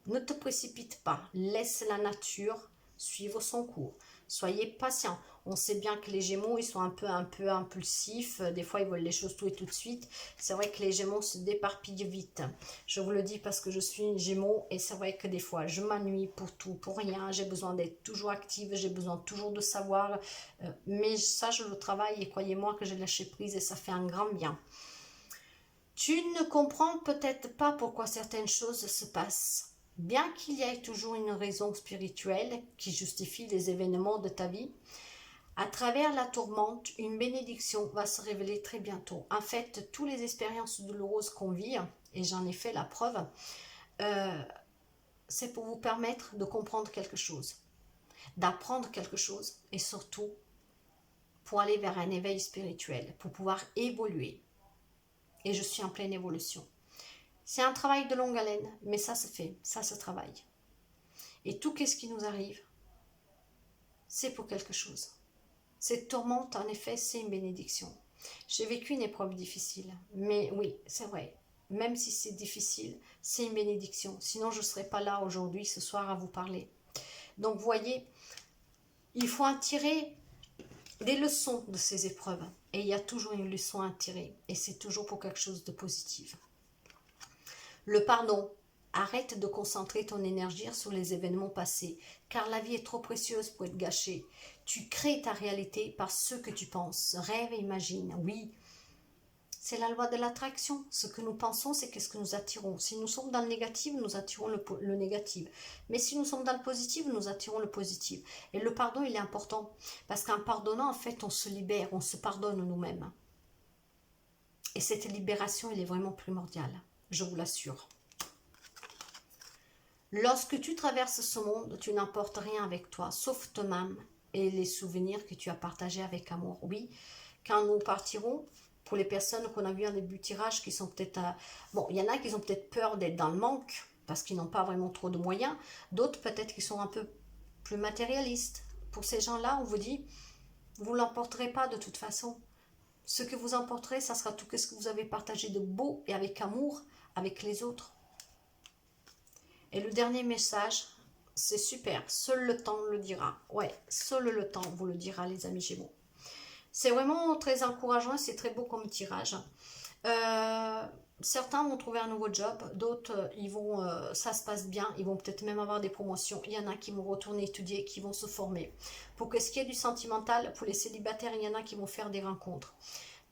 ne te précipite pas, laisse la nature suivre son cours. Soyez patient. On sait bien que les Gémeaux, ils sont un peu impulsifs. Des fois, ils veulent les choses tout et tout de suite. C'est vrai que les Gémeaux se déparpillent vite. Je vous le dis parce que je suis une Gémeaux et c'est vrai que des fois, je m'ennuie pour tout, pour rien. J'ai besoin d'être toujours active, j'ai besoin toujours de savoir. Mais ça, je le travaille et croyez-moi que j'ai lâché prise et ça fait un grand bien. Tu ne comprends peut-être pas pourquoi certaines choses se passent. Bien qu'il y ait toujours une raison spirituelle qui justifie les événements de ta vie, à travers la tourmente, une bénédiction va se révéler très bientôt. En fait, toutes les expériences douloureuses qu'on vit, et j'en ai fait la preuve, c'est pour vous permettre de comprendre quelque chose, d'apprendre quelque chose, et surtout pour aller vers un éveil spirituel, pour pouvoir évoluer. Et je suis en pleine évolution. C'est un travail de longue haleine, mais ça se fait, ça se travaille. Et tout ce qui nous arrive, c'est pour quelque chose. Cette tourmente, en effet, c'est une bénédiction. J'ai vécu une épreuve difficile, mais oui, c'est vrai. Même si c'est difficile, c'est une bénédiction. Sinon, je ne serais pas là aujourd'hui, ce soir, à vous parler. Donc, vous voyez, il faut en tirer des leçons de ces épreuves. Et il y a toujours une leçon à tirer. Et c'est toujours pour quelque chose de positif. Le pardon. Arrête de concentrer ton énergie sur les événements passés, car la vie est trop précieuse pour être gâchée. Tu crées ta réalité par ce que tu penses. Rêve et imagine. Oui, c'est la loi de l'attraction. Ce que nous pensons, c'est qu'est-ce que nous attirons. Si nous sommes dans le négatif, nous attirons le négatif. Mais si nous sommes dans le positif, nous attirons le positif. Et le pardon, il est important. Parce qu'en pardonnant, en fait, on se libère, on se pardonne nous-mêmes. Et cette libération, elle est vraiment primordiale. Je vous l'assure. Lorsque tu traverses ce monde, tu n'emportes rien avec toi, sauf ton âme et les souvenirs que tu as partagés avec amour. Oui, quand nous partirons, pour les personnes qu'on a vues en début de tirage, qui sont peut-être... Bon, il y en a qui ont peut-être peur d'être dans le manque, parce qu'ils n'ont pas vraiment trop de moyens. D'autres, peut-être, qui sont un peu plus matérialistes. Pour ces gens-là, on vous dit, vous ne l'emporterez pas de toute façon. Ce que vous emporterez, ça sera tout ce que vous avez partagé de beau et avec amour avec les autres. Et le dernier message, c'est super, seul le temps le dira. Ouais, seul le temps vous le dira, les amis Gémeaux. C'est vraiment très encourageant, c'est très beau comme tirage. Certains vont trouver un nouveau job, d'autres, ça se passe bien, ils vont peut-être même avoir des promotions. Il y en a qui vont retourner étudier, qui vont se former. Pour ce qui est du sentimental, pour les célibataires, il y en a qui vont faire des rencontres.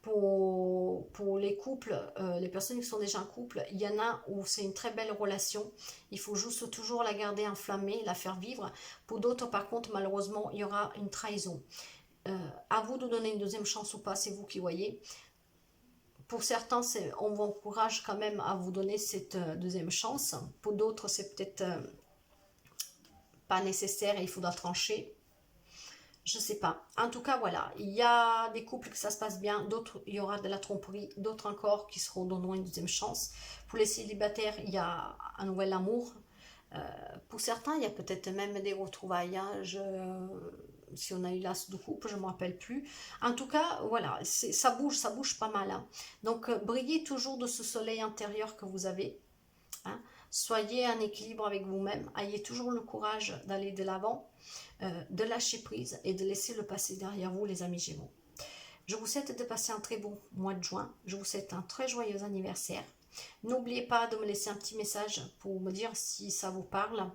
Pour les couples, les personnes qui sont déjà en couple, il y en a où c'est une très belle relation. Il faut juste toujours la garder enflammée, la faire vivre. Pour d'autres, par contre, malheureusement, il y aura une trahison. À vous de donner une deuxième chance ou pas, c'est vous qui voyez. Pour certains, on vous encourage quand même à vous donner cette deuxième chance. Pour d'autres, c'est peut-être pas nécessaire et il faudra trancher. Je sais pas. En tout cas, voilà. Il y a des couples que ça se passe bien. D'autres, il y aura de la tromperie. D'autres encore qui donneront une deuxième chance. Pour les célibataires, il y a un nouvel amour. Pour certains, il y a peut-être même des retrouvailles. Hein. Si on a eu l'as de couple, je ne me rappelle plus. En tout cas, voilà. Ça bouge pas mal. Hein. Donc, brillez toujours de ce soleil intérieur que vous avez. Hein. Soyez en équilibre avec vous-même. Ayez toujours le courage d'aller de l'avant, de lâcher prise et de laisser le passé derrière vous, les amis Gémeaux. Je vous souhaite de passer un très bon mois de juin. Je vous souhaite un très joyeux anniversaire. N'oubliez pas de me laisser un petit message pour me dire si ça vous parle,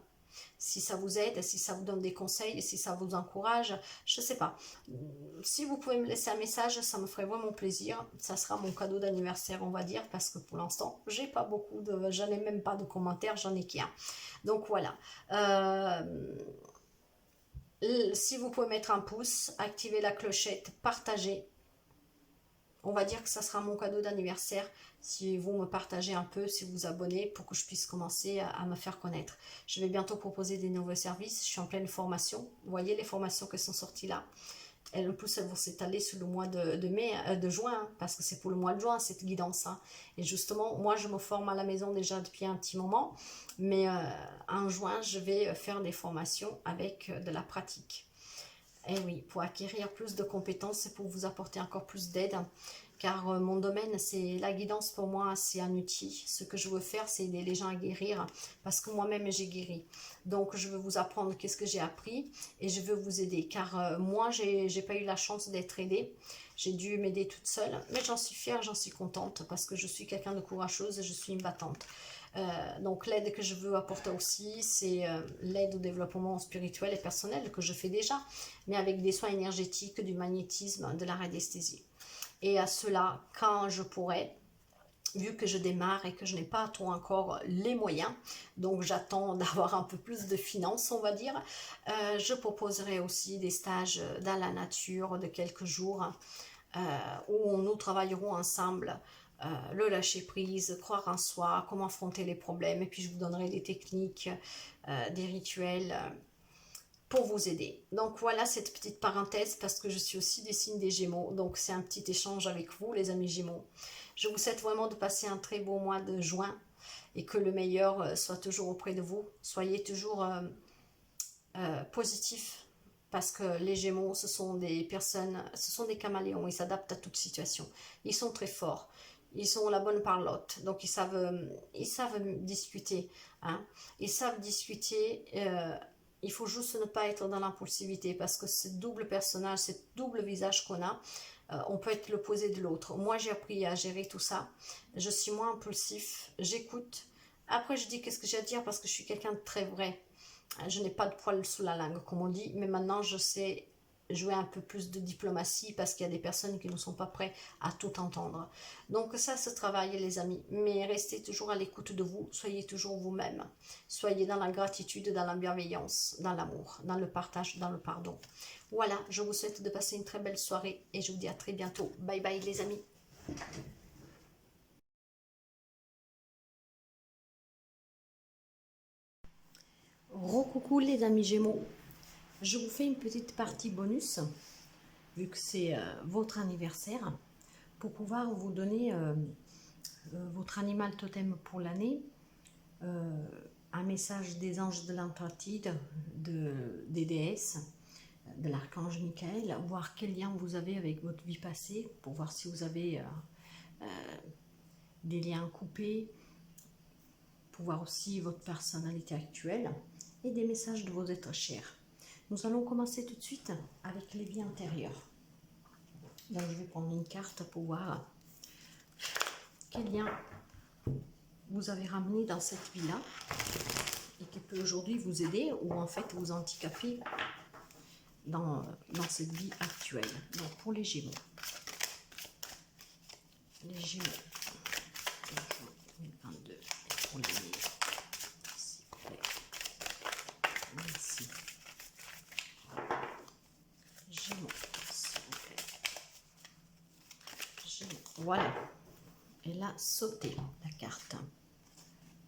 si ça vous aide, si ça vous donne des conseils, si ça vous encourage, je ne sais pas. Si vous pouvez me laisser un message, ça me ferait vraiment plaisir. Ça sera mon cadeau d'anniversaire, on va dire, parce que pour l'instant, j'ai pas beaucoup de, j'en ai même pas de commentaires, j'en ai qu'un. Donc voilà. Si vous pouvez mettre un pouce, activer la clochette, partager. On va dire que ça sera mon cadeau d'anniversaire si vous me partagez un peu, si vous vous abonnez pour que je puisse commencer à me faire connaître. Je vais bientôt proposer des nouveaux services. Je suis en pleine formation. Vous voyez les formations qui sont sorties là. En plus, elles vont s'étaler sur le mois de juin, hein, parce que c'est pour le mois de juin, cette guidance. Hein. Et justement, moi, je me forme à la maison déjà depuis un petit moment. Mais en juin, je vais faire des formations avec de la pratique. Et oui, pour acquérir plus de compétences et pour vous apporter encore plus d'aide. Car mon domaine, c'est la guidance pour moi, c'est un outil. Ce que je veux faire, c'est aider les gens à guérir parce que moi-même, j'ai guéri. Donc, je veux vous apprendre qu'est-ce que j'ai appris et je veux vous aider. Car moi, j'ai pas eu la chance d'être aidée. J'ai dû m'aider toute seule. Mais j'en suis fière, j'en suis contente parce que je suis quelqu'un de courageuse et je suis une battante. Donc l'aide que je veux apporter aussi, c'est l'aide au développement spirituel et personnel que je fais déjà, mais avec des soins énergétiques, du magnétisme, de la radiesthésie. Et à cela, quand je pourrai, vu que je démarre et que je n'ai pas trop encore les moyens, donc j'attends d'avoir un peu plus de finances, on va dire, je proposerai aussi des stages dans la nature de quelques jours où nous travaillerons ensemble le lâcher prise, croire en soi, comment affronter les problèmes, et puis je vous donnerai des techniques, des rituels pour vous aider. Donc voilà cette petite parenthèse parce que je suis aussi des signes des Gémeaux, donc c'est un petit échange avec vous les amis Gémeaux. Je vous souhaite vraiment de passer un très beau mois de juin et que le meilleur soit toujours auprès de vous. Soyez toujours positifs parce que les Gémeaux, ce sont des personnes, ce sont des caméléons, ils s'adaptent à toute situation. Ils sont très forts. Ils ont la bonne parlotte, donc ils savent discuter. Hein. Ils savent discuter. Il faut juste ne pas être dans l'impulsivité parce que ce double personnage, ce double visage qu'on a, on peut être l'opposé de l'autre. Moi, j'ai appris à gérer tout ça. Je suis moins impulsif, j'écoute. Après, je dis qu'est-ce que j'ai à dire parce que je suis quelqu'un de très vrai. Je n'ai pas de poil sous la langue, comme on dit, mais maintenant, je sais jouer un peu plus de diplomatie parce qu'il y a des personnes qui ne sont pas prêtes à tout entendre. Donc ça se travaille les amis, mais restez toujours à l'écoute de vous, soyez toujours vous-même, soyez dans la gratitude, dans la bienveillance, dans l'amour, dans le partage, dans le pardon. Voilà, je vous souhaite de passer une très belle soirée et je vous dis à très bientôt. Bye bye les amis. Recoucou les amis Gémeaux. Je vous fais une petite partie bonus, vu que c'est votre anniversaire, pour pouvoir vous donner votre animal totem pour l'année, un message des anges de l'Atlantide, des déesses, de l'archange Michael, voir quel lien vous avez avec votre vie passée, pour voir si vous avez des liens coupés, pour voir aussi votre personnalité actuelle, et des messages de vos êtres chers. Nous allons commencer tout de suite avec les vies antérieures. Donc je vais prendre une carte pour voir quel lien vous avez ramené dans cette vie-là et qui peut aujourd'hui vous aider ou en fait vous handicaper dans cette vie actuelle. Donc pour les Gémeaux. Les Gémeaux. 2022. Pour les s'il vous plaît. Merci. Gémeaux, s'il vous plaît. Gémeaux. Voilà. Elle a sauté la carte.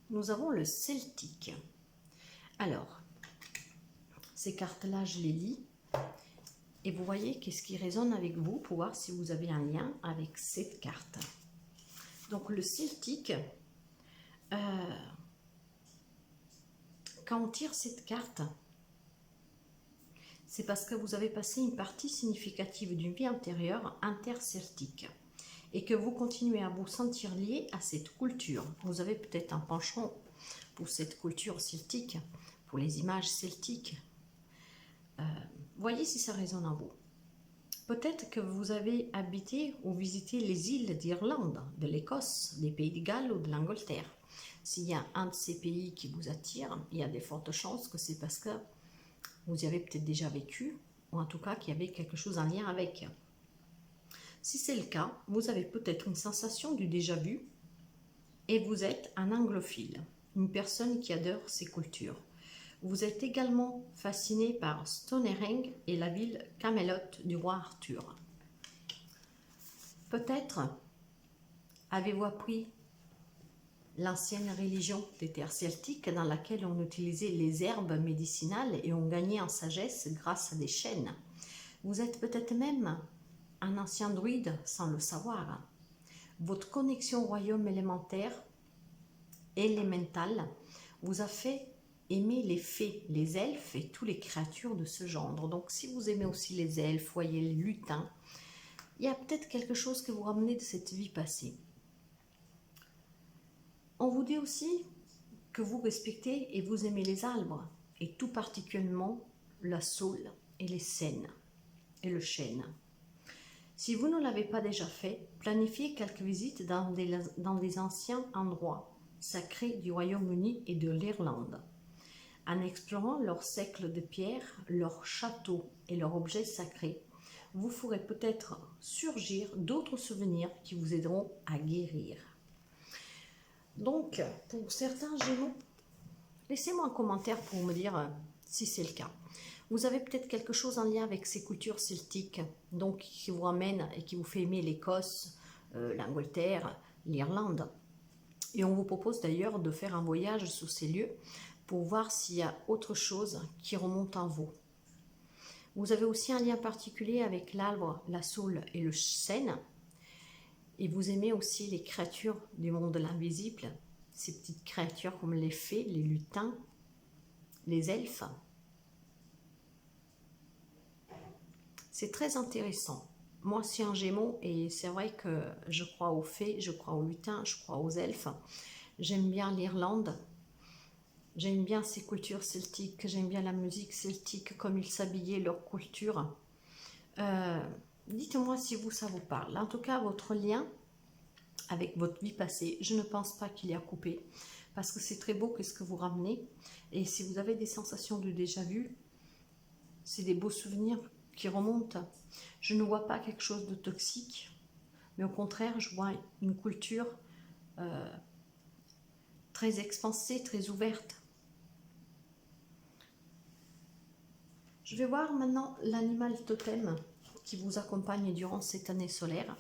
Nous avons le Celtique. Alors, ces cartes-là, je les lis. Et vous voyez qu'est-ce qui résonne avec vous pour voir si vous avez un lien avec cette carte. Donc, le Celtique, quand on tire cette carte, c'est parce que vous avez passé une partie significative d'une vie antérieure interceltique et que vous continuez à vous sentir lié à cette culture. Vous avez peut-être un penchant pour cette culture celtique, pour les images celtiques. Voyez si ça résonne en vous. Peut-être que vous avez habité ou visité les îles d'Irlande, de l'Écosse, des Pays de Galles ou de l'Angleterre. S'il y a un de ces pays qui vous attire, il y a de fortes chances que c'est parce que vous y avez peut-être déjà vécu, ou en tout cas qu'il y avait quelque chose en lien avec. Si c'est le cas, vous avez peut-être une sensation du déjà-vu et vous êtes un anglophile, une personne qui adore ces cultures. Vous êtes également fasciné par Stonehenge et la ville Camelot du roi Arthur. Peut-être avez-vous appris l'ancienne religion des terres celtiques dans laquelle on utilisait les herbes médicinales et on gagnait en sagesse grâce à des chênes. Vous êtes peut-être même un ancien druide sans le savoir. Votre connexion au royaume élémental vous a fait aimer les fées, les elfes et toutes les créatures de ce genre. Donc si vous aimez aussi les elfes, voyez les lutins, il y a peut-être quelque chose que vous ramenez de cette vie passée. On vous dit aussi que vous respectez et vous aimez les arbres, et tout particulièrement la saule et les chênes et le chêne. Si vous ne l'avez pas déjà fait, planifiez quelques visites dans des anciens endroits sacrés du Royaume-Uni et de l'Irlande. En explorant leurs siècles de pierre, leurs châteaux et leurs objets sacrés, vous ferez peut-être surgir d'autres souvenirs qui vous aideront à guérir. Donc, pour certains Gémeaux, laissez-moi un commentaire pour me dire si c'est le cas. Vous avez peut-être quelque chose en lien avec ces cultures celtiques, donc qui vous ramène et qui vous fait aimer l'Écosse, l'Angleterre, l'Irlande. Et on vous propose d'ailleurs de faire un voyage sur ces lieux pour voir s'il y a autre chose qui remonte en vous. Vous avez aussi un lien particulier avec l'arbre, la saule et le chêne. Et vous aimez aussi les créatures du monde de l'invisible, ces petites créatures comme les fées, les lutins, les elfes. C'est très intéressant. Moi, je suis un Gémeaux et c'est vrai que je crois aux fées, je crois aux lutins, je crois aux elfes. J'aime bien l'Irlande, j'aime bien ces cultures celtiques, j'aime bien la musique celtique, comme ils s'habillaient, leur culture. Dites-moi si ça vous parle. En tout cas, votre lien avec votre vie passée, je ne pense pas qu'il y a coupé, parce que c'est très beau ce que vous ramenez. Et si vous avez des sensations de déjà-vu, c'est des beaux souvenirs qui remontent. Je ne vois pas quelque chose de toxique, mais au contraire, je vois une culture très expansée, très ouverte. Je vais voir maintenant l'animal totem qui vous accompagne durant cette année solaire.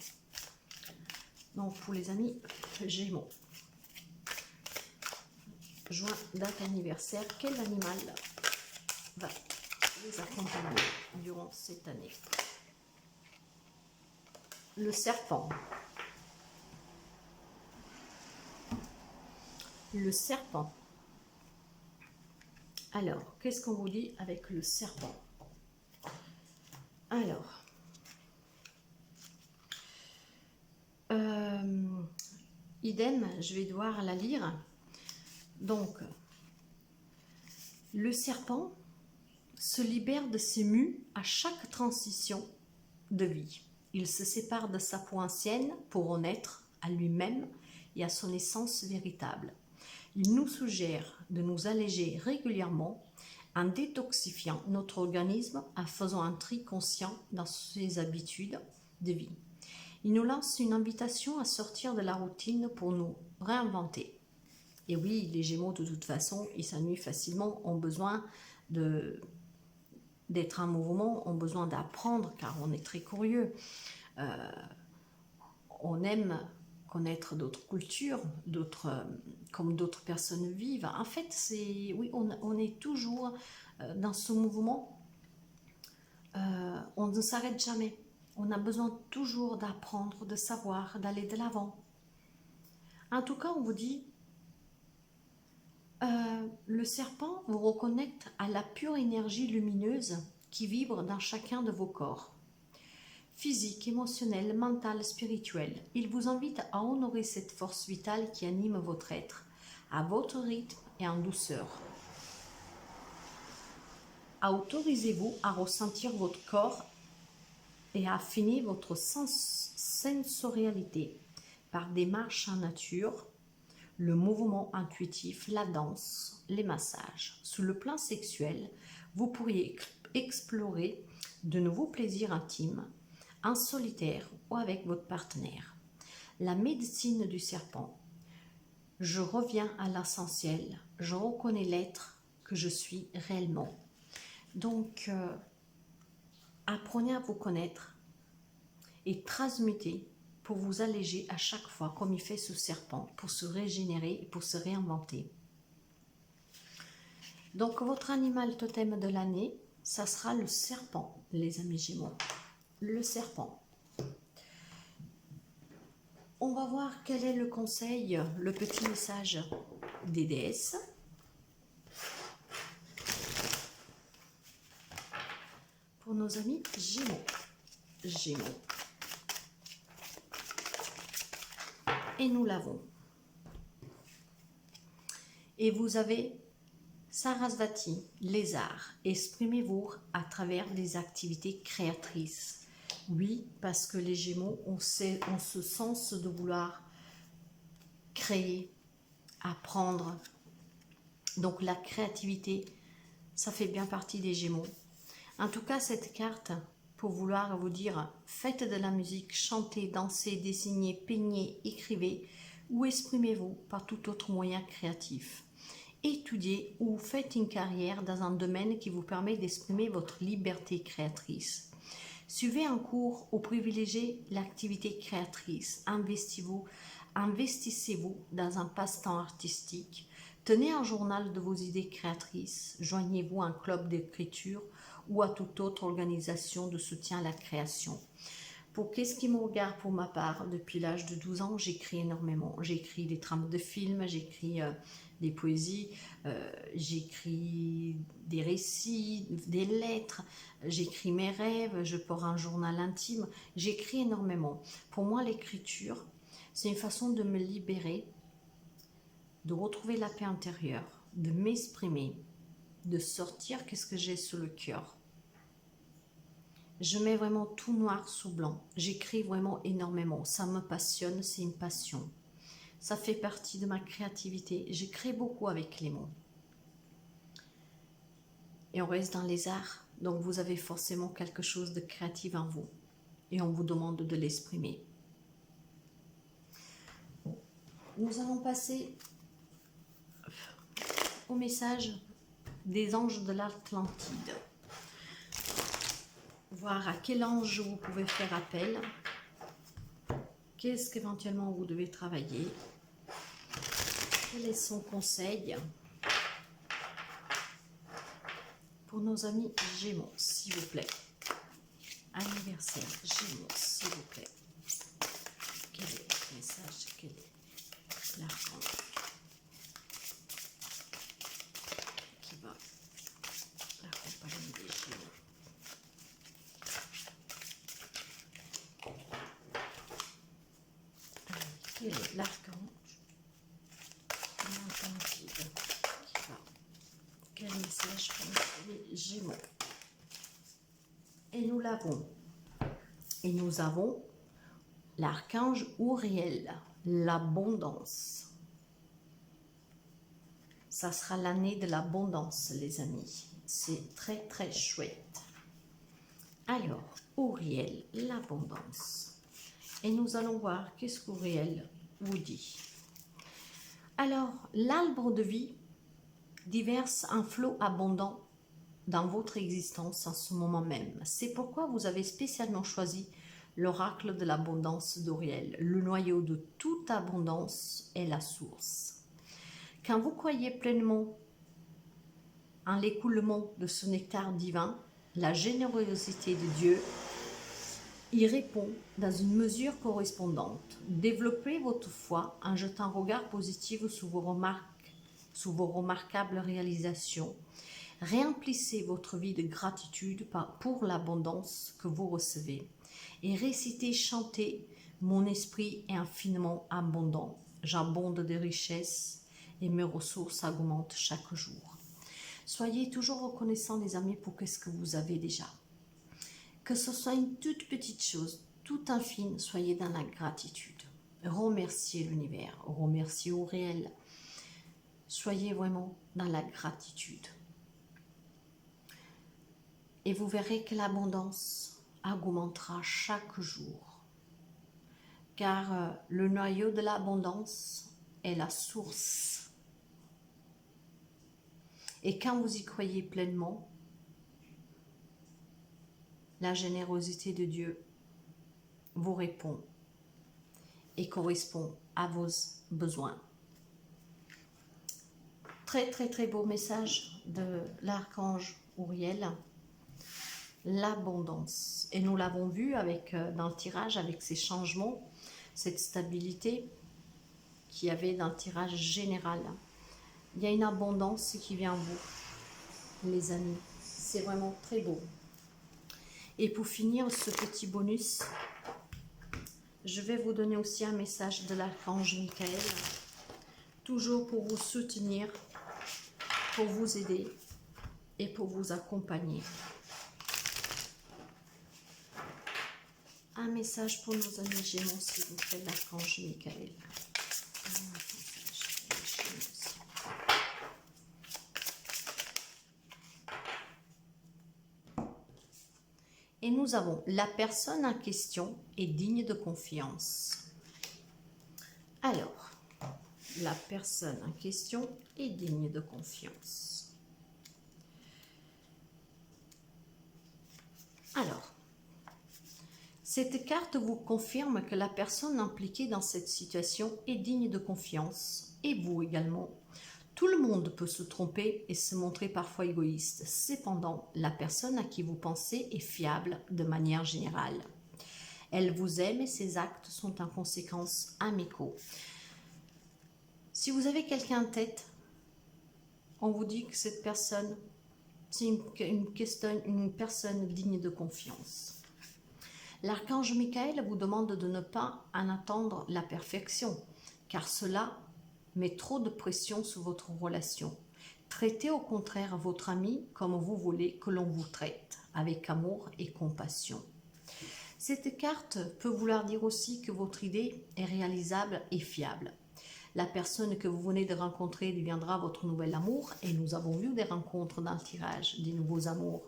Donc pour les amis Gémeaux, juin, date anniversaire, quel animal va les accompagner durant cette année? Le serpent. Le serpent. Alors, qu'est-ce qu'on vous dit avec le serpent? Alors, idem, je vais devoir la lire. Donc, le serpent se libère de ses mues à chaque transition de vie. Il se sépare de sa peau ancienne pour renaître à lui-même et à son essence véritable. Il nous suggère de nous alléger régulièrement en détoxifiant notre organisme, en faisant un tri conscient dans ses habitudes de vie. Il nous lance une invitation à sortir de la routine pour nous réinventer. Et oui, les Gémeaux, de toute façon, ils s'ennuient facilement, ont besoin d'être en mouvement, ont besoin d'apprendre, car on est très curieux. On aime connaître d'autres cultures, comme d'autres personnes vivent. En fait, oui, on est toujours dans ce mouvement. On ne s'arrête jamais. On a besoin toujours d'apprendre, de savoir, d'aller de l'avant. En tout cas, on vous dit, le serpent vous reconnecte à la pure énergie lumineuse qui vibre dans chacun de vos corps. Physique, émotionnel, mental, spirituel. Il vous invite à honorer cette force vitale qui anime votre être, à votre rythme et en douceur. Autorisez-vous à ressentir votre corps et à affiner votre sensorialité par des marches en nature, le mouvement intuitif, la danse, les massages. Sur le plan sexuel, vous pourriez explorer de nouveaux plaisirs intimes, en solitaire ou avec votre partenaire. La médecine du serpent. Je reviens à l'essentiel, je reconnais l'être que je suis réellement. Donc, apprenez à vous connaître et transmuter pour vous alléger à chaque fois, comme il fait ce serpent, pour se régénérer et pour se réinventer. Donc, votre animal totem de l'année, ça sera le serpent, les amis Gémeaux. Le serpent. On va voir quel est le conseil, le petit message des déesses. Pour nos amis Gémeaux. Gémeaux. Et nous l'avons. Et vous avez Sarasvati, lézard. Exprimez-vous à travers des activités créatrices. Oui, parce que les Gémeaux ont ce sens de vouloir créer, apprendre. Donc la créativité, ça fait bien partie des Gémeaux. En tout cas, cette carte, pour vouloir vous dire, faites de la musique, chantez, dansez, dessinez, peignez, écrivez ou exprimez-vous par tout autre moyen créatif. Étudiez ou faites une carrière dans un domaine qui vous permet d'exprimer votre liberté créatrice. Suivez un cours ou privilégiez l'activité créatrice. Investissez-vous dans un passe-temps artistique. Tenez un journal de vos idées créatrices. Joignez-vous à un club d'écriture ou à toute autre organisation de soutien à la création. Pour qu'est-ce qui me regarde pour ma part, depuis l'âge de 12 ans, j'écris énormément. J'écris des trames de films, j'écris des poésies, j'écris des récits, des lettres, j'écris mes rêves, je porte un journal intime, j'écris énormément. Pour moi, l'écriture, c'est une façon de me libérer, de retrouver la paix intérieure, de m'exprimer, de sortir qu'est-ce que j'ai sur le cœur. Je mets vraiment tout noir sous blanc. J'écris vraiment énormément. Ça me passionne, c'est une passion. Ça fait partie de ma créativité. J'écris beaucoup avec les mots. Et on reste dans les arts. Donc vous avez forcément quelque chose de créatif en vous. Et on vous demande de l'exprimer. Nous allons passer au message des anges de l'Atlantide. Voir à quel ange vous pouvez faire appel. Qu'est-ce qu'éventuellement vous devez travailler. Quel est son conseil pour nos amis Gémeaux, s'il vous plaît. Anniversaire Gémeaux, s'il vous plaît. Quel est le message? Quel est l'archange qui va l'accompagner des Gémeaux? Quel est l'archange qui va? Quel message pour les Gémeaux? Et nous l'avons. Et nous avons l'archange Uriel, l'abondance. Ça sera l'année de l'abondance, les amis. C'est très très chouette. Alors, Uriel, l'abondance. Et nous allons voir qu'est-ce qu'Uriel vous dit. Alors, l'arbre de vie déverse un flot abondant dans votre existence en ce moment même. C'est pourquoi vous avez spécialement choisi l'oracle de l'abondance d'Uriel. Le noyau de toute abondance est la source. Quand vous croyez pleinement en l'écoulement de ce nectar divin, la générosité de Dieu y répond dans une mesure correspondante. Développez votre foi en jetant un regard positif sur vos remarquables réalisations. Remplissez votre vie de gratitude pour l'abondance que vous recevez. Et récitez, chantez, mon esprit est infiniment abondant. J'abonde de richesses et mes ressources augmentent chaque jour. Soyez toujours reconnaissants, les amis, pour ce que vous avez déjà. Que ce soit une toute petite chose, tout infime, soyez dans la gratitude. Remerciez l'univers, remerciez au réel. Soyez vraiment dans la gratitude. Et vous verrez que l'abondance augmentera chaque jour. Car le noyau de l'abondance est la source. Et quand vous y croyez pleinement, la générosité de Dieu vous répond et correspond à vos besoins. Très très très beau message de l'archange Uriel. L'abondance. Et nous l'avons vu avec, dans le tirage, avec ces changements, cette stabilité qu'il y avait dans le tirage général. Il y a une abondance qui vient à vous, les amis. C'est vraiment très beau. Et pour finir ce petit bonus, je vais vous donner aussi un message de l'archange Michael, toujours pour vous soutenir, pour vous aider et pour vous accompagner. Un message pour nos amis Gémeaux, s'il vous plaît, l'archange Michael. Et nous avons la personne en question est digne de confiance. Alors, la personne en question est digne de confiance. Alors, cette carte vous confirme que la personne impliquée dans cette situation est digne de confiance, et vous également. Tout le monde peut se tromper et se montrer parfois égoïste. Cependant, la personne à qui vous pensez est fiable de manière générale. Elle vous aime et ses actes sont en conséquence amicaux. Si vous avez quelqu'un en tête, on vous dit que cette personne, c'est une personne digne de confiance. L'archange Michael vous demande de ne pas en attendre la perfection, car cela met trop de pression sur votre relation. Traitez au contraire votre ami comme vous voulez que l'on vous traite, avec amour et compassion. Cette carte peut vouloir dire aussi que votre idée est réalisable et fiable. La personne que vous venez de rencontrer deviendra votre nouvel amour, et nous avons vu des rencontres dans le tirage, des nouveaux amours.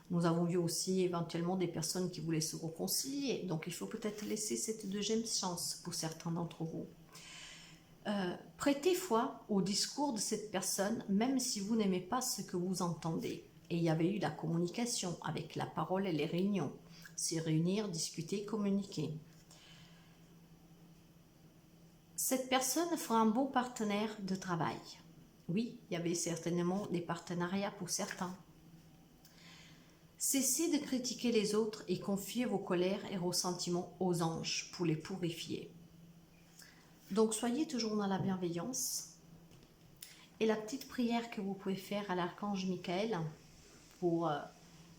Nous avons vu aussi éventuellement des personnes qui voulaient se réconcilier, donc il faut peut-être laisser cette deuxième chance pour certains d'entre vous. Prêtez foi au discours de cette personne, même si vous n'aimez pas ce que vous entendez. Et il y avait eu la communication avec la parole et les réunions. C'est réunir, discuter, communiquer. Cette personne fera un bon partenaire de travail. Oui, il y avait certainement des partenariats pour certains. Cessez de critiquer les autres et confiez vos colères et ressentiments aux anges pour les purifier. Donc, soyez toujours dans la bienveillance. Et la petite prière que vous pouvez faire à l'archange Michael pour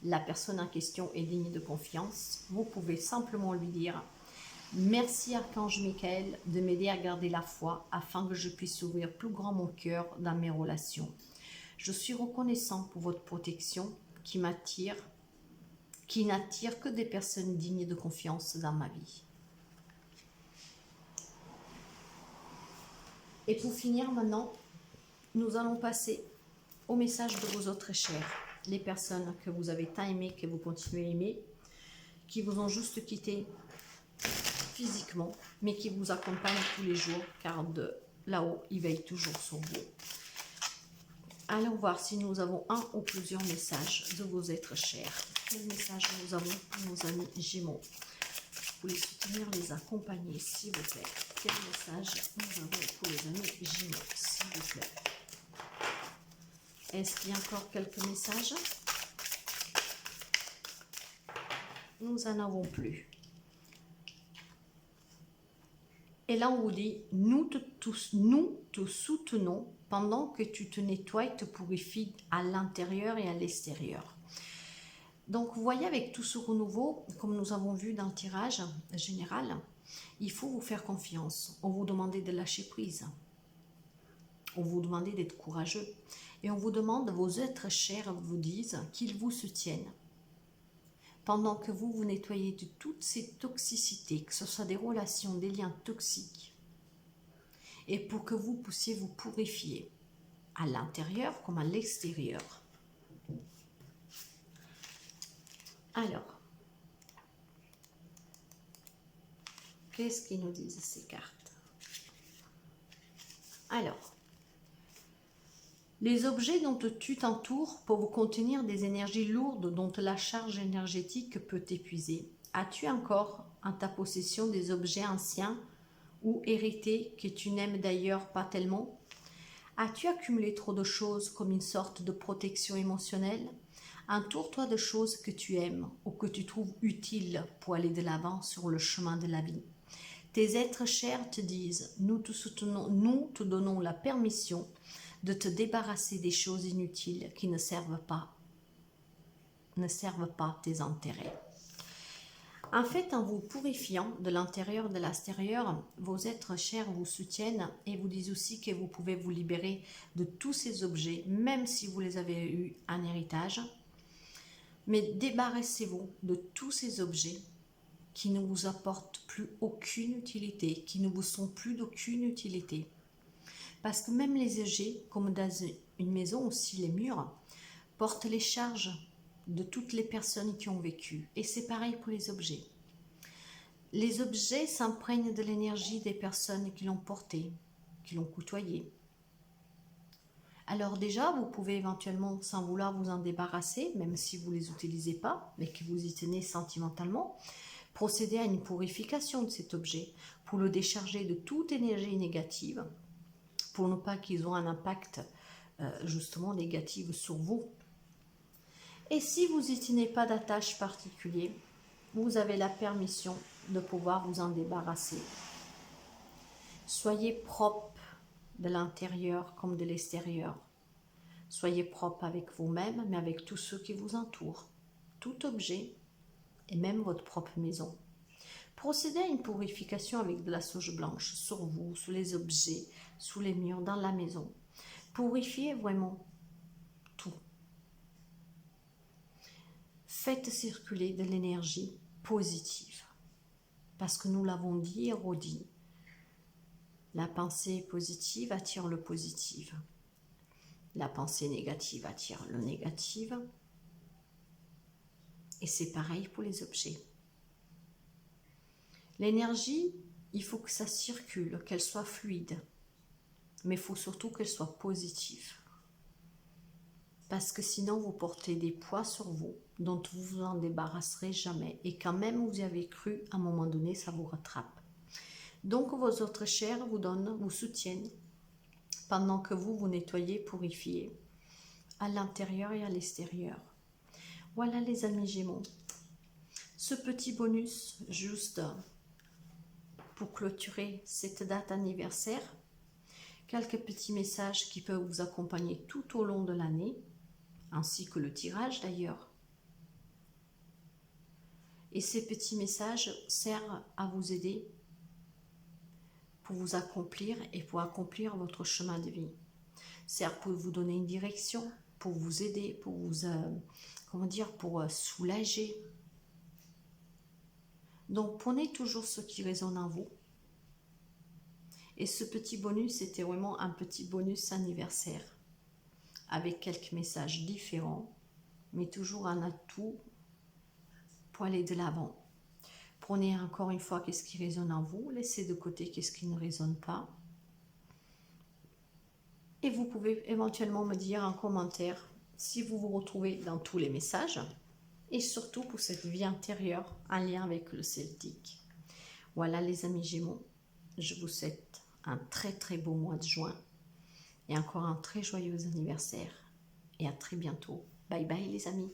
la personne en question est digne de confiance. Vous pouvez simplement lui dire « Merci archange Michael de m'aider à garder la foi afin que je puisse ouvrir plus grand mon cœur dans mes relations. Je suis reconnaissant pour votre protection qui n'attire que des personnes dignes de confiance dans ma vie. » Et pour finir maintenant, nous allons passer au message de vos autres chers, les personnes que vous avez tant aimées, que vous continuez à aimer, qui vous ont juste quitté physiquement, mais qui vous accompagnent tous les jours, car de là-haut, ils veillent toujours sur vous. Allons voir si nous avons un ou plusieurs messages de vos êtres chers. Quel message nous avons pour nos amis Gémeaux? Pour les soutenir, les accompagner, s'il vous plaît. Quel message nous avons pour les amis Gémeaux, s'il vous plaît? Est-ce qu'il y a encore quelques messages? Nous n'en avons plus. Et là, on vous dit, nous te soutenons pendant que tu te nettoies et te purifies à l'intérieur et à l'extérieur. Donc, vous voyez, avec tout ce renouveau, comme nous avons vu dans le tirage général, il faut vous faire confiance. On vous demande de lâcher prise. On vous demande d'être courageux. Et on vous demande, vos êtres chers vous disent qu'ils vous soutiennent. Pendant que vous nettoyez de toutes ces toxicités, que ce soit des relations, des liens toxiques, et pour que vous puissiez vous purifier à l'intérieur comme à l'extérieur. Alors, qu'est-ce qu'ils nous disent ces cartes? Alors, les objets dont tu t'entoures peuvent contenir des énergies lourdes dont la charge énergétique peut t'épuiser. As-tu encore en ta possession des objets anciens ou hérités que tu n'aimes d'ailleurs pas tellement? As-tu accumulé trop de choses comme une sorte de protection émotionnelle? Entoure-toi de choses que tu aimes ou que tu trouves utiles pour aller de l'avant sur le chemin de la vie. Tes êtres chers te disent, nous te donnons la permission de te débarrasser des choses inutiles qui ne servent pas tes intérêts. En fait, en vous purifiant de l'intérieur et de l'extérieur, vos êtres chers vous soutiennent et vous disent aussi que vous pouvez vous libérer de tous ces objets, même si vous les avez eus en héritage. Mais débarrassez-vous de tous ces objets qui ne vous apportent plus aucune utilité, qui ne vous sont plus d'aucune utilité. Parce que même les objets, comme dans une maison aussi, les murs, portent les charges de toutes les personnes qui ont vécu. Et c'est pareil pour les objets. Les objets s'imprègnent de l'énergie des personnes qui l'ont porté, qui l'ont côtoyé. Alors déjà, vous pouvez éventuellement, sans vouloir vous en débarrasser, même si vous ne les utilisez pas, mais que vous y tenez sentimentalement, procéder à une purification de cet objet pour le décharger de toute énergie négative, pour ne pas qu'ils aient un impact justement négatif sur vous. Et si vous n'y tenez pas d'attache particulière, vous avez la permission de pouvoir vous en débarrasser. Soyez propre de l'intérieur comme de l'extérieur. Soyez propre avec vous-même, mais avec tous ceux qui vous entourent. Tout objet, et même votre propre maison. Procédez à une purification avec de la sauge blanche sur vous, sur les objets, sous les murs, dans la maison. Purifiez vraiment tout. Faites circuler de l'énergie positive. Parce que nous l'avons dit et redit, la pensée positive attire le positif. La pensée négative attire le négatif. Et c'est pareil pour les objets. L'énergie, il faut que ça circule, qu'elle soit fluide. Mais il faut surtout qu'elle soit positive. Parce que sinon, vous portez des poids sur vous dont vous ne vous en débarrasserez jamais. Et quand même vous y avez cru, à un moment donné, ça vous rattrape. Donc, vos autres chers vous soutiennent pendant que vous nettoyez, purifiez à l'intérieur et à l'extérieur. Voilà les amis Gémeaux. Ce petit bonus, juste pour clôturer cette date anniversaire, quelques petits messages qui peuvent vous accompagner tout au long de l'année, ainsi que le tirage d'ailleurs. Et ces petits messages servent à vous aider pour vous accomplir et pour accomplir votre chemin de vie. Servent pour vous donner une direction, pour vous aider, pour vous, pour soulager. Donc prenez toujours ce qui résonne en vous. Et ce petit bonus, c'était vraiment un petit bonus anniversaire, avec quelques messages différents, mais toujours un atout pour aller de l'avant. Prenez encore une fois qu'est-ce qui résonne en vous, laissez de côté qu'est-ce qui ne résonne pas. Et vous pouvez éventuellement me dire en commentaire si vous vous retrouvez dans tous les messages, et surtout pour cette vie intérieure en lien avec le celtique. Voilà les amis Gémeaux, je vous souhaite un très très beau mois de juin, et encore un très joyeux anniversaire, et à très bientôt. Bye bye les amis.